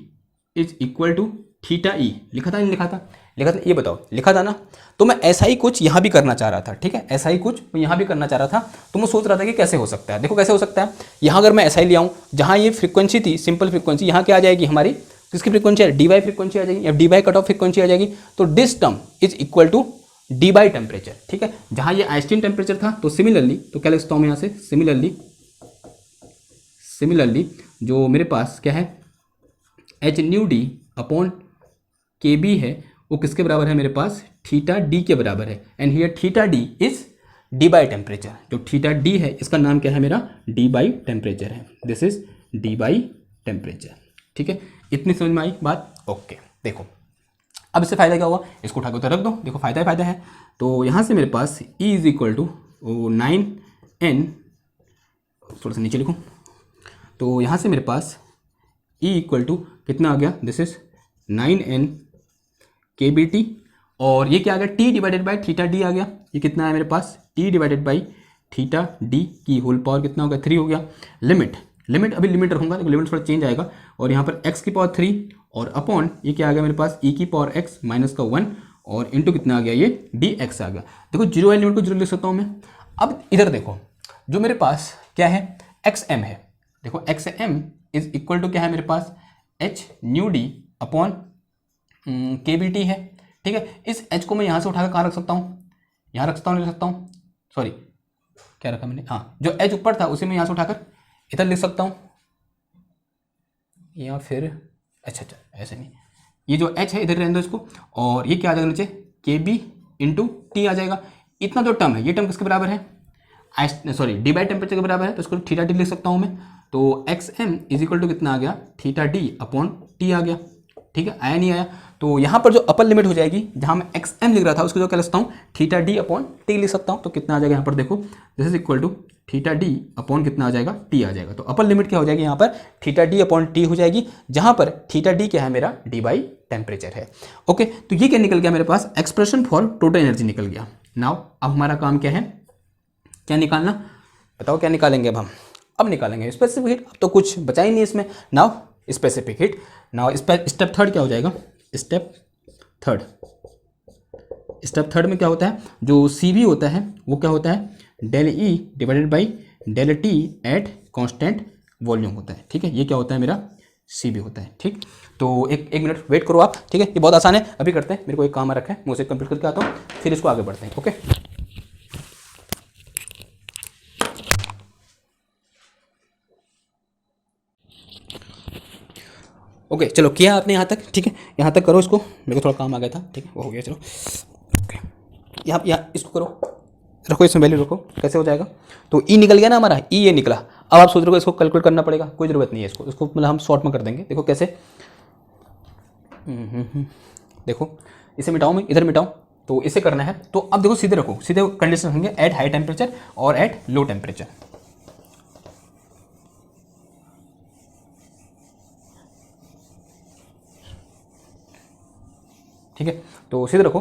is equal to theta E, लिखा था नहीं लिखा था, लिखा था, ये बताओ लिखा था ना। तो मैं ऐसा ही कुछ यहाँ भी करना चाह रहा था, ठीक है, ऐसा ही कुछ मैं यहाँ भी करना चाह रहा था। तो मैं सोच रहा था कि कैसे हो सकता है, देखो कैसे हो सकता है। यहाँ अगर मैं ऐसा ही ले आऊँ, जहाँ ये फ्रीक्वेंसी थी सिंपल फ्रीक्वेंसी, यहाँ क्या आ जाएगी हमारी, किसकी फ्रीक्वेंसी है, डी बाई फ्रीक्वेंसी आ जाएगी, या Debye cut off frequency आ जाएगी। तो this term is equal to D by temperature, ठीक है। जहाँ ये आइंस्टीन टेम्परेचर था, तो सिमिलरली तो क्या लिखता हूँ मैं यहाँ से, सिमिलरली जो मेरे पास क्या है, H nu D upon k B है, वो किसके बराबर है मेरे पास, थीटा डी के बराबर है। And here theta D is D by temperature, जो थीटा डी है इसका नाम क्या है मेरा, डी बाई टेम्परेचर है, this is D by temperature, ठीक है। इतनी समझ में आई बात, ओके। देखो अब इससे फायदा क्या हुआ, इसको उठा के उधर रख दो, देखो फायदा ही फायदा है। तो यहाँ से मेरे पास E is equal to 9n, थोड़ा सा नीचे लिखूँ, तो यहाँ से मेरे पास E इक्वल टू कितना आ गया, दिस इज 9n kbt, और ये क्या आ गया, t divided by theta D आ गया। ये कितना है मेरे पास, t divided by theta D की होल पावर कितना हो गया, 3 हो गया। लिमिट अभी लिमिट रखूंगा, तो लिमिट थोड़ा चेंज आएगा, और यहाँ पर x की पावर 3 और अपॉन ये क्या आ गया मेरे पास, e की पावर x माइनस का 1 और इंटू कितना आ गया, ये dx आ गया। देखो जीरो वाली लिमिट को जीरो लिख सकता हूँ मैं। अब इधर देखो जो मेरे पास क्या है, xm है, देखो xm इज इक्वल टू क्या है मेरे पास, h nu D upon k B T है, ठीक है। इस h को मैं यहाँ से उठाकर कहाँ रख सकता हूँ, यहाँ रख सकता हूँ, नहीं रख सकता हूँ, सॉरी क्या रखा मैंने, हाँ जो h ऊपर था उसे मैं यहाँ से उठाकर इधर लिख सकता हूँ, या फिर अच्छा ऐसे नहीं, ये जो h है इधर रहने दो इसको, और ये क्या आ जाएगा नीचे के बी इंटू टी आ जाएगा। इतना जो टर्म है ये टर्म किसके बराबर है, डी बाई टेम्परेचर के बराबर है, तो इसको थीटा डी लिख सकता हूँ मैं। तो x m is equal to कितना आ गया, थीटा डी अपॉन टी आ गया। ठीक है, आया नहीं आया, तो यहाँ पर जो अपर लिमिट हो जाएगी, जहाँ मैं एक्स एम लिख रहा था उसको जो क्या लिख सकता हूँ, थीटा डी अपॉन टी लिख सकता हूँ। तो कितना आ जाएगा यहाँ पर देखो, this is equal to theta D upon कितना आ जाएगा, टी आ जाएगा। तो अपर लिमिट क्या हो जाएगी यहाँ पर, थीटा डी अपॉन टी हो जाएगी, जहाँ पर थीटा डी क्या है मेरा, डी बाई टेम्परेचर है। ओके, तो ये क्या निकल गया मेरे पास, एक्सप्रेशन फॉर टोटल एनर्जी निकल गया। नाउ अब हमारा काम क्या है, क्या निकालना, बताओ क्या निकालेंगे अब निकालेंगे स्पेसिफिक हीट। अब तो कुछ बचा ही नहीं इसमें। Now specific heat, now step third क्या हो जाएगा, स्टेप थर्ड में क्या होता है, जो सी वी होता है वो क्या होता है, del E divided by del T at constant volume होता है। ठीक है, ये क्या होता है मेरा, सी बी होता है। ठीक, तो एक मिनट वेट करो आप। ठीक है, ये बहुत आसान है, अभी करते हैं, मेरे को एक काम आ रखा है, मैं उसे कंप्लीट करके आता हूँ, फिर इसको आगे बढ़ते हैं। ओके, ओके चलो, किया आपने यहाँ तक। ठीक है, यहाँ तक करो इसको, मेरे को थोड़ा काम आ गया था। ठीक है, वो हो गया, चलो ओके, यहाँ इसको करो, रखो इसमें वैल्यू रखो, कैसे हो जाएगा। तो ई निकल गया ना हमारा, ई ये निकला। अब आप सोच रहे हो इसको कैलकुलेट करना पड़ेगा, कोई ज़रूरत नहीं है इसको मतलब हम शॉर्ट में कर देंगे। देखो कैसे, देखो इसे मिटाऊँ मैं, इधर मिटाऊँ, तो इसे करना है। तो अब देखो सीधे रखो, सीधे कंडीशन होंगे एट हाई टेम्परेचर और एट लो टेम्परेचर। ठीक है, तो सीधे रखो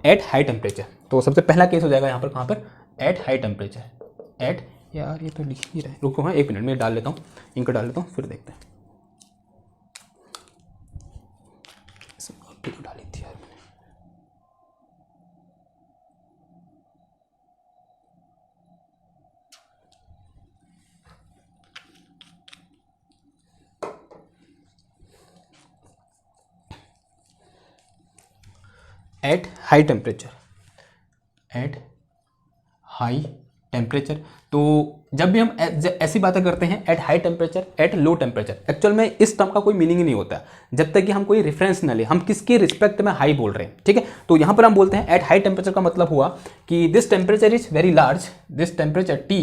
एट हाई टेम्परेचर। तो सबसे पहला केस हो जाएगा यहाँ पर, कहाँ पर, एट हाई टेम्परेचर, एट, यार ये तो लिख ही रहा है, रुको हाँ एक मिनट में डाल लेता हूँ, इंक डाल लेता हूँ, फिर देखते हैं। डाली थी यार मैंने, at high temperature, at high temperature. तो जब भी हम ऐसी बातें करते हैं at high temperature, at low temperature, actual में इस टर्म का कोई मीनिंग ही नहीं होता जब तक कि हम कोई रेफरेंस न ले, हम किसके रिस्पेक्ट में हाई बोल रहे हैं। ठीक है, तो यहाँ पर हम बोलते हैं एट हाई टेम्परेचर का मतलब हुआ कि this temperature is very large, this temperature T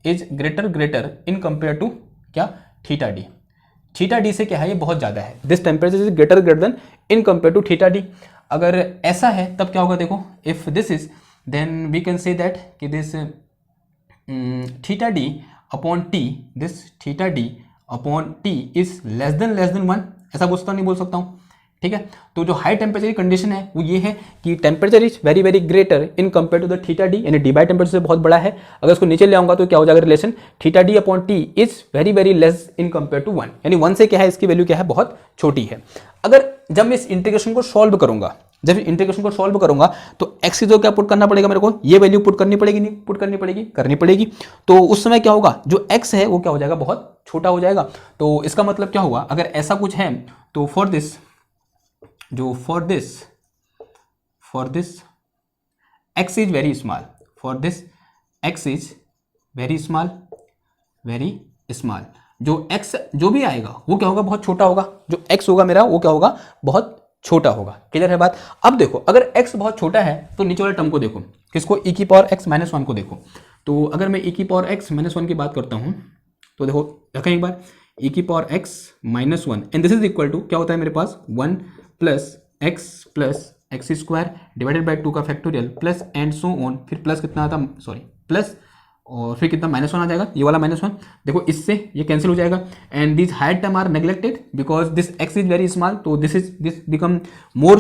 is greater in compare to क्या, थीटा डी। थीटा डी से क्या है, ये बहुत ज़्यादा है, this temperature is greater than in compare to theta D. अगर ऐसा है तब क्या होगा, देखो if this is, then we can say that कि this theta D upon T, this theta D upon T is less than 1, ऐसा कुछ तो नहीं बोल सकता हूँ। ठीक है, तो जो हाई टेम्परेचर की कंडीशन है वो ये है कि temperature is very very greater in compare to the theta D, यानी डी बाई टेम्परेचर से बहुत बड़ा है। अगर इसको नीचे ले आऊंगा तो क्या हो जाएगा relation, theta D upon T is very very less in compare to 1, यानी 1 से क्या है, इसकी वैल्यू क्या है, बहुत छोटी है। अगर जब मैं इस इंटीग्रेशन को सॉल्व करूंगा, जब इंटीग्रेशन को सॉल्व करूंगा तो x की जो क्या पुट करना पड़ेगा मेरे को, ये वैल्यू पुट करनी पड़ेगी, नहीं पुट करनी पड़ेगी, करनी पड़ेगी। तो उस समय क्या होगा, जो x है वो क्या हो जाएगा, बहुत छोटा हो जाएगा। तो इसका मतलब क्या हुआ, अगर ऐसा कुछ है तो for this x is very small, for this x is very small, जो x जो भी आएगा वो क्या होगा, बहुत छोटा होगा। जो x होगा मेरा वो क्या होगा, बहुत छोटा होगा। क्लियर है बात। अब देखो अगर x बहुत छोटा है तो नीचे वाले टर्म को देखो, किसको, e की पावर x माइनस 1 को देखो। तो अगर मैं e की पावर x माइनस 1 की बात करता हूँ तो देखो रखें एक बार, e की power x minus 1 and this is equal to क्या होता है मेरे पास, 1 plus x square divided by 2 का factorial plus and so on, फिर प्लस कितना आता, सॉरी प्लस और फिर कितना माइनस 1 आ जाएगा, ये वाला माइनस 1। देखो इससे ये कैंसिल हो जाएगा and this higher term are neglected because this x is very small, तो दिस बिकम मोर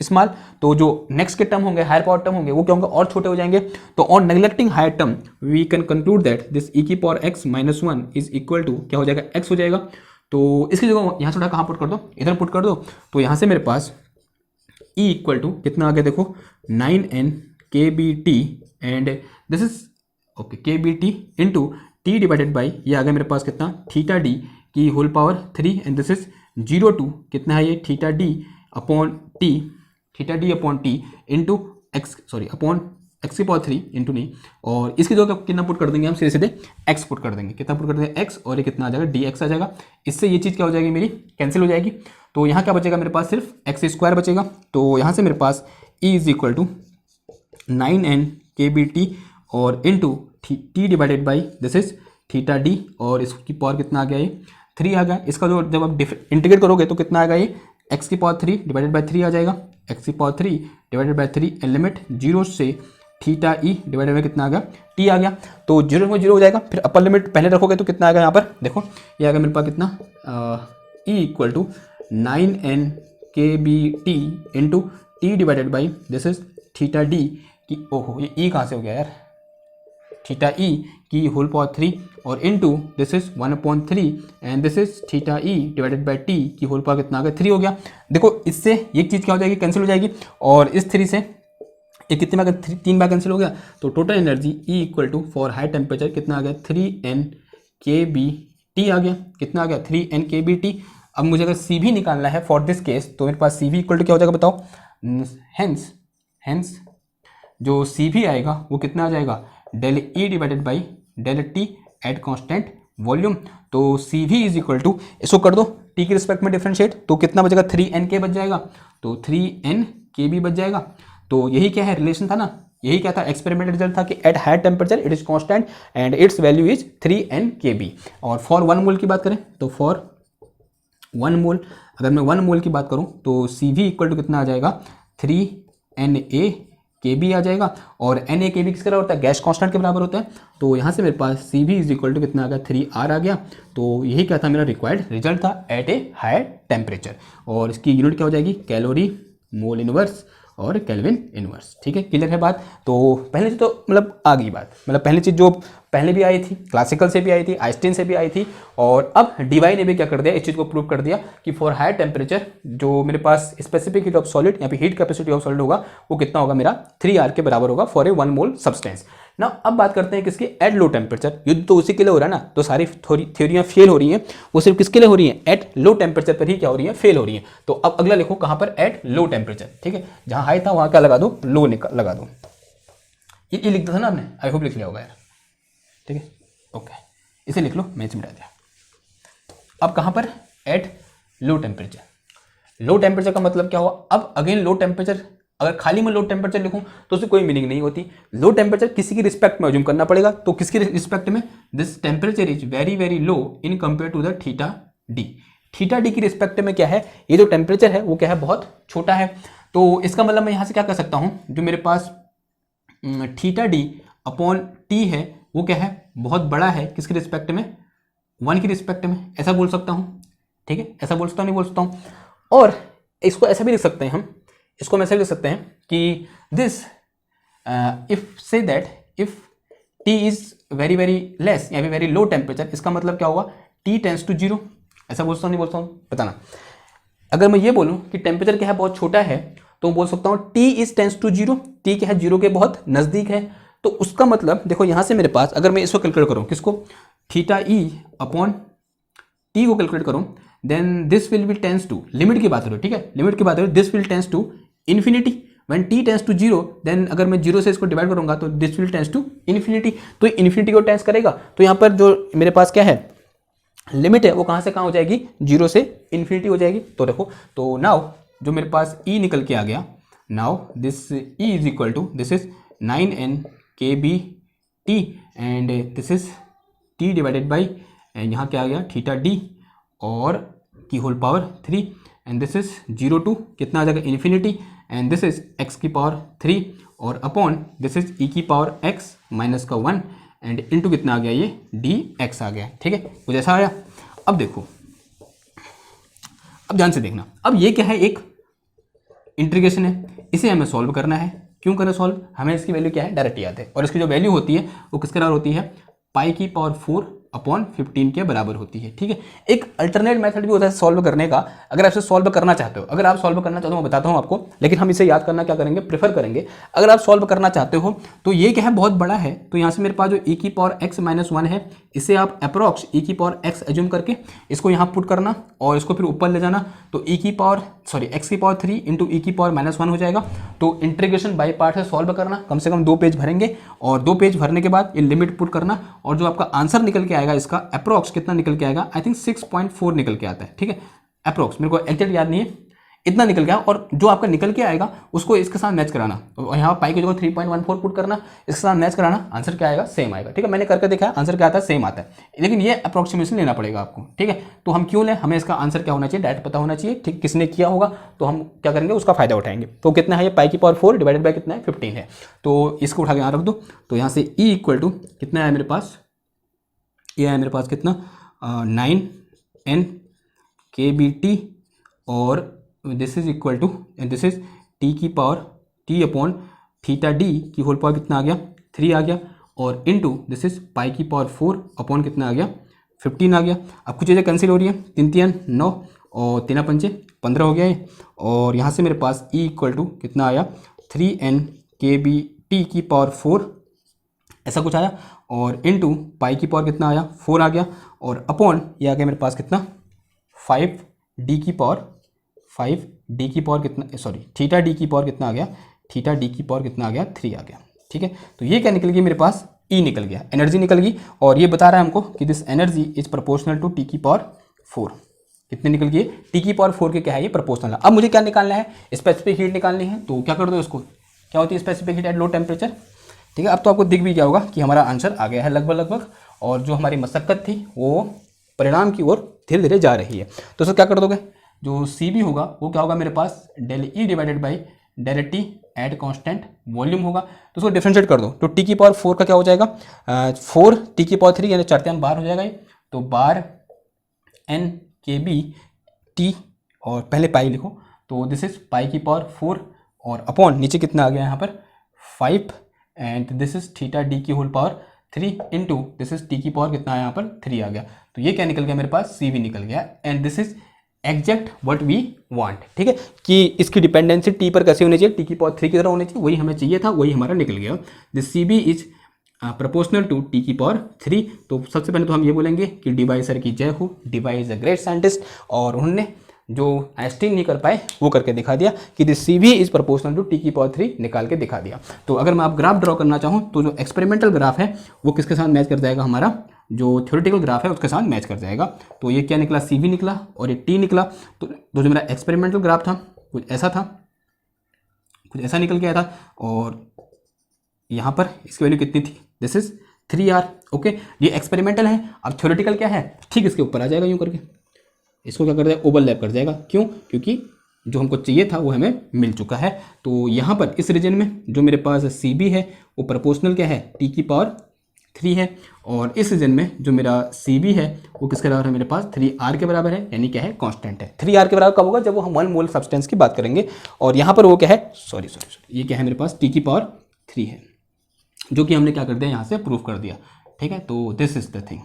स्मॉल। तो जो नेक्स्ट के टर्म होंगे, हायर पावर टर्म होंगे, वो क्या होंगे, और छोटे हो जाएंगे। तो on neglecting higher term we can conclude that this e की power x minus 1 is equal to क्या हो जाएगा, x हो जाएगा। तो इसकी जगह यहाँ थोड़ा कहाँ पुट कर दो, इधर पुट कर दो। तो यहाँ से मेरे पास e इक्वल टू कितना आ गया, देखो 9n kBT and this is okay kBT into T divided by, ये आ गया मेरे पास कितना, थीटा डी की whole power 3 and this is 0 कितना है ये, theta D upon T into x, sorry upon x की पावर 3 इंटू नी, और इसकी जगह कितना पुट कर देंगे हम, सीधे सीधे एक्स पुट कर देंगे। कितना पुट कर देंगे, एक्स, और ये कितना आ जाएगा, डी एक्स आ जाएगा। इससे ये चीज़ क्या हो जाएगी मेरी, कैंसिल हो जाएगी। तो यहाँ क्या बचेगा मेरे पास, सिर्फ एक्स स्क्वायर बचेगा। तो यहाँ से मेरे पास ई is equal to 9n kbt और into T divided by this is theta D, और इसकी पावर कितना आ गया, ये 3 आ गया। इसका जो जब आप इंटीग्रेट करोगे तो कितना आएगा, ये एक्स की पावर 3 डिवाइडेड बाई 3 आ जाएगा। एक्स की power 3 divided by 3 and limit 0 से थीटा ई डिवाइडेड बाई कितना आ गया, टी आ गया। तो 0 में 0 हो जाएगा, फिर अपर लिमिट पहले रखोगे तो कितना आएगा, यहाँ पर देखो ये आ गया मेरे पास कितना, E equal to 9n kbt into T divided by this is theta D की, ओहो ये ई कहाँ से हो गया यार, थीटा ई की होल पावर 3 और into this is 1/3 and this is theta E divided by T की होल पावर कितना आ गया, 3 हो गया। देखो इससे एक चीज़ क्या हो जाएगी, कैंसिल हो जाएगी, और इस 3 से ये कितने बार, 3 बार कैंसिल हो गया। तो total energy E equal to for high temperature कितना आ गया, 3n kbt आ गया। कितना आ गया, 3n kbt। अब मुझे अगर सी भी निकालना है फॉर दिस केस, तो मेरे पास सी भी इक्वल टू क्या हो जाएगा बताओ, हेंस जो सी भी आएगा वो कितना आ जाएगा, del E divided by del T at constant volume. तो सी भी इज इक्वल टू, इसको कर दो टी के रिस्पेक्ट में डिफरेंशिएट, तो कितना बचेगा, 3n के बच जाएगा, तो 3n के भी बच जाएगा। तो यही क्या है, रिलेशन था ना, यही क्या था, एक्सपेरिमेंटल रिजल्ट था कि at higher temperature it is constant and its value is 3n kb। और फॉर 1 मोल की बात करें तो फॉर 1 मोल, अगर मैं 1 मोल की बात करूं तो सी वी इक्वल टू कितना आ जाएगा, 3na kb आ जाएगा। और na kb किसके बराबर होता है, गैस कांस्टेंट के बराबर होता है। तो यहाँ से मेरे पास सी वी इज इक्वल टू कितना आ गया, 3r आ गया। तो यही क्या था, मेरा रिक्वायर्ड रिजल्ट था एट ए हायर टेम्परेचर। और इसकी यूनिट क्या हो जाएगी, कैलोरी मोल इनवर्स और केल्विन इनवर्स। ठीक है, क्लियर है बात। तो पहले चीज़ तो मतलब आ गई बात, मतलब पहली चीज़ जो पहले भी आई थी, क्लासिकल से भी आई थी, आइंस्टीन से भी आई थी, और अब डीवाई ने भी क्या कर दिया, इस चीज़ को प्रूव कर दिया कि फॉर हायर टेम्परेचर जो मेरे पास स्पेसिफिक हीट ऑफ सॉलिड या फिर हीट कैपेसिटी ऑफ सॉलिड होगा वो कितना होगा, मेरा 3r के बराबर होगा फॉर ए 1 मोल सब्सटेंस। ना अब बात करते हैं किसकी, एट लो टेम्परेचर। युद्ध तो उसी के लिए हो रहा है ना, तो सारी थ्योरियाँ फेल हो रही हैं, वो सिर्फ किसके लिए हो रही हैं, एट लो टेम्परेचर पर ही क्या हो रही हैं, फेल हो रही हैं। तो अब अगला लिखो कहाँ पर, एट लो टेम्परेचर। ठीक है, जहाँ हाई था वहाँ क्या लगा दो, लो लगा दो। ये लिख दिया था ना आपने, आई होप लिख लिया होगा यार। ठीक है, ओके, इसे लिख लो, मैं इसे मिटा दिया। अब कहाँ पर, at low temperature. Low temperature का मतलब क्या हुआ, अब अगेन लो टेम्परेचर, अगर खाली में लो टेम्परेचर लिखूं तो उससे कोई मीनिंग नहीं होती। लो टेम्परेचर किसी की रिस्पेक्ट में अज्यूम करना पड़ेगा, तो किसकी रिस्पेक्ट में, this temperature is very very low in compare to the theta D. Theta D की रिस्पेक्ट में क्या है, ये जो टेम्परेचर है वो क्या है, बहुत छोटा है। तो इसका मतलब मैं यहाँ से क्या कर सकता हूँ, जो मेरे पास थीटा डी अपॉन टी है वो क्या है, बहुत बड़ा है, किसके रिस्पेक्ट में, 1 की रिस्पेक्ट में, ऐसा बोल सकता हूँ। ठीक है, ऐसा बोल सकता हूँ, नहीं बोल सकता हूँ। और इसको ऐसा भी लिख सकते हैं हम, इसको हम ऐसे लिख सकते हैं कि this if say that if T is very very less या फिर वेरी लो टेम्परेचर, इसका मतलब क्या होगा, टी टेंस टू 0। ऐसा बोल सकता हूँ, नहीं बोल सकता हूँ, बताना। अगर मैं ये बोलूँ कि टेम्परेचर क्या है, बहुत छोटा है, तो बोल सकता हूँ T is tends to 0, T क्या है, 0 के बहुत नज़दीक है। तो उसका मतलब देखो यहाँ से मेरे पास, अगर मैं इसको कैलकुलेट करूँ, किसको, थीटा ई अपॉन टी को कैलकुलेट करूँ, then this will be tends to, limit की बात करो, ठीक है, लिमिट की बात करो, this will tends to infinity. When T tends to 0, then अगर मैं 0 से इसको डिवाइड करूंगा तो this will tends to infinity, तो इन्फिनिटी को टेंस करेगा। तो यहाँ पर जो मेरे पास क्या है, लिमिट है, वो कहाँ से कहाँ हो जाएगी, 0 से इन्फिनिटी हो जाएगी। तो देखो, तो नाउ जो मेरे पास ई निकल के आ गया, now this E is equal to, this is 9n kbt and this is T divided by, यहाँ क्या आ गया, थीटा डी और की whole power 3 and this is 0 to कितना आ जाएगा, infinity, and this is x की पावर 3 और अपॉन दिस इज e की पावर x माइनस का 1 एंड इनटू कितना आ गया, ये dx आ गया। ठीक है, कुछ ऐसा आया। अब देखो, अब ध्यान से देखना, अब ये क्या है, एक इंटीग्रेशन है, इसे हमें सॉल्व करना है। क्यों करें सॉल्व, हमें इसकी वैल्यू क्या है, डायरेक्ट याद है, और इसकी जो वैल्यू होती है वो किसके बराबर होती है, पाई की पावर 4 अपॉन 15 के बराबर होती है। ठीक है, एक अल्टरनेट मेथड भी होता है सॉल्व करने का। अगर आप इसे सॉल्व करना चाहते हो, अगर आप सॉल्व करना चाहते हो मैं बताता हूँ आपको, लेकिन हम इसे याद करना क्या करेंगे, प्रेफर करेंगे। अगर आप सॉल्व करना चाहते हो तो ये क्या है, बहुत बड़ा है, तो यहाँ से मेरे पास जो e की पावर x माइनस 1 है, इसे आप अप्रॉक्स e की पावर x एज्यूम करके इसको यहाँ पुट करना और इसको फिर ऊपर ले जाना, तो x की पावर 3 इंटू e की पावर माइनस 1 हो जाएगा। तो इंटीग्रेशन बाई पार्ट से सॉल्व करना, कम से कम 2 पेज भरेंगे और 2 पेज भरने के बाद ये लिमिट पुट करना, और जो आपका आंसर निकल के आएगा इसका अप्रॉक्स कितना निकल के आएगा, आई थिंक 6.4 निकल के आता है। ठीक है, अप्रॉक्स, मेरे को एग्जैक्ट याद नहीं है, इतना निकल गया। और जो आपका निकल के आएगा उसको इसके साथ मैच कराना, और यहाँ पाई की जगह 3.14 पुट करना, इसके साथ मैच कराना, आंसर क्या आएगा, सेम आएगा। ठीक है, मैंने करके देखा है, आंसर क्या आता है, सेम आता है, लेकिन ये अप्रोक्सीमेशन लेना पड़ेगा आपको। ठीक है, तो हम क्यों लें, हमें इसका आंसर क्या होना चाहिए, डायरेक्ट पता होना चाहिए। ठीक, किसने किया होगा तो हम क्या करेंगे, उसका फायदा उठाएंगे। तो कितना है ये, पाई की पावर 4 डिवाइडेड बाई कितना है, 15 है। तो इसको उठा के यहाँ रख दो, तो यहाँ से e इक्वल टू कितना है मेरे पास, ये है मेरे पास कितना 9n kBT, और this is equal to, this is t की power t upon theta d की होल पावर कितना आ गया, 3 आ गया, और इनटू दिस इज पाई की पावर 4 अपॉन कितना आ गया, 15 आ गया। अब कुछ चीज़ें कैंसिल हो रही है, 3 3 9 और 3 5 15 हो गया है, और यहाँ से मेरे पास e इक्वल टू कितना आया, 3n kBT की पावर 4 ऐसा कुछ आया, और इनटू पाई की पावर कितना आया, 4 आ गया, और अपॉन ये आ गया मेरे पास कितना, 5d की पावर कितना, सॉरी थीटा d की पावर कितना आ गया, थीटा d की पावर कितना आ गया, 3 आ गया। ठीक है, तो ये क्या निकल गया मेरे पास, E निकल गया, एनर्जी निकल गई, और ये बता रहा है हमको कि this energy is proportional to t की पावर 4। कितने निकल गई, t की पावर 4 के क्या है, ये प्रोपोर्शनल है। अब मुझे क्या निकालना है, स्पेसिफिक हीट निकालनी है, तो क्या कर दो इसको, क्या होती है specific heat at low temperature. ठीक है, अब तो आपको दिख भी गया होगा कि हमारा आंसर आ गया है लगभग, और जो हमारी मशक्कत थी वो परिणाम की ओर धीरे धीरे जा रही है। तो इसको क्या कर दोगे, जो सी बी होगा वो क्या होगा मेरे पास, del E divided by del T at constant volume होगा। तो उसको डिफरेंशिएट कर दो, तो टी की पावर 4 का क्या हो जाएगा, 4 टी की पावर 3 यानी 4 बार हो जाएगा ये, तो बार एन के बी टी, और पहले पाई लिखो, तो दिस इज पाई की पावर 4, और अपॉन नीचे कितना आ गया यहाँ पर 5, and this is theta D की whole power 3 into this is T की पावर कितना है यहाँ पर 3 आ गया। तो ये क्या निकल गया मेरे पास, सी भी निकल गया, and this is exact what we want. ठीक है, कि इसकी डिपेंडेंसी टी पर कैसी होनी चाहिए, टी की पावर 3 की तरह होनी चाहिए, वही हमें चाहिए था, वही हमारा निकल गया। This C B is proportional to T की पावर 3। तो सबसे पहले तो हम ये बोलेंगे कि डी वाई सर की जय हो, Debye is a great scientist, और उन्होंने जो आइंस्टीन नहीं कर पाए वो करके दिखा दिया कि this C B is proportional to T की पावर 3 निकाल के दिखा दिया। तो अगर मैं आप ग्राफ ड्रॉ करना चाहूँ तो जो एक्सपेरिमेंटल ग्राफ है वो किसके साथ मैच कर जाएगा, हमारा जो थ्योरेटिकल ग्राफ है उसके साथ मैच कर जाएगा। तो ये क्या निकला, सी बी निकला और ये टी निकला। तो जो मेरा एक्सपेरिमेंटल ग्राफ था कुछ ऐसा था, कुछ ऐसा निकल के आया था, और यहाँ पर इसकी वैल्यू कितनी थी, दिस इज 3R। ओके, ये एक्सपेरिमेंटल है। अब थ्योरेटिकल क्या है, ठीक इसके ऊपर आ जाएगा यूँ करके, इसको क्या कर देगा, ओवरलैप कर जाएगा। क्यों, क्योंकि जो हमको चाहिए था वो हमें मिल चुका है। तो यहाँ पर इस रीजन में जो मेरे पास सी बी है वो प्रोपोर्शनल क्या है, टी की पावर 3 है, और इस रीजन में जो मेरा सी बी है वो किसके बराबर है, मेरे पास 3R के बराबर है, यानी क्या है, कांस्टेंट है। 3R के बराबर कब होगा, जब वो हम 1 मोल सब्सटेंस की बात करेंगे, और यहाँ पर वो क्या है, सॉरी ये क्या है मेरे पास, टी की पावर 3 है, जो कि हमने क्या कर दिया यहाँ से प्रूफ कर दिया। ठीक है, तो this is the thing.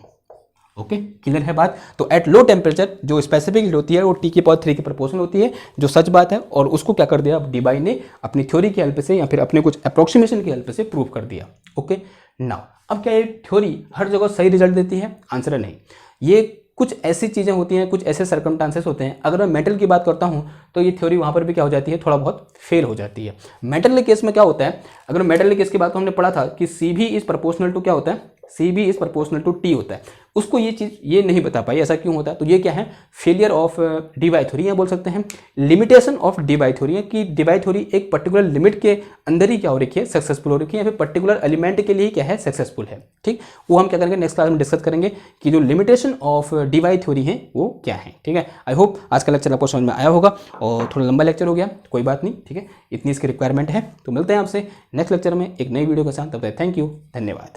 Okay, clear है बात। तो एट लो टेम्परेचर जो स्पेसिफिक हीट होती है वो टी की पावर 3 के प्रोपोर्शनल होती है, जो सच बात है, और उसको क्या कर दिया अब डी वाई ने अपनी थ्योरी की हेल्प से या फिर अपने कुछ अप्रोक्सीमेशन की हेल्प से प्रूव कर दिया। ओके, नाउ अब क्या ये थ्योरी हर जगह सही रिजल्ट देती है, आंसर है नहीं। ये कुछ ऐसी चीज़ें होती हैं, कुछ ऐसे सर्कमस्टांसेस होते हैं। अगर मैं मेटल की बात करता हूँ तो ये थ्योरी वहाँ पर भी क्या हो जाती है, थोड़ा बहुत फेल हो जाती है। मेटल के केस में क्या होता है, अगर मेटल के केस की बात हमने पढ़ा था कि सी भी इज प्रोपोर्शनल टू क्या होता है, C B is proportional to T होता है, उसको ये चीज़ ये नहीं बता पाई, ऐसा क्यों होता है। तो ये क्या है, failure of Debye theory, या बोल सकते हैं limitation of Debye theory, कि डी वाई थ्योरी एक पर्टिकुलर लिमिट के अंदर ही क्या हो रखी है, सक्सेसफुल हो रखी है, या फिर पर्टिकुलर एलिमेंट के लिए क्या है, सक्सेसफुल है। ठीक, वो हम क्या करेंगे नेक्स्ट क्लास में डिस्कस करेंगे कि जो limitation of Debye theory है वो क्या है। ठीक है, आई होप आज का लेक्चर आपको समझ में आया होगा, और थोड़ा लंबा लेक्चर हो गया, कोई बात नहीं। ठीक है, इतनी इसकी रिक्वायरमेंट है। तो मिलते हैं आपसे नेक्स्ट लेक्चर में एक नई वीडियो के साथ, तब तक थैंक यू, धन्यवाद।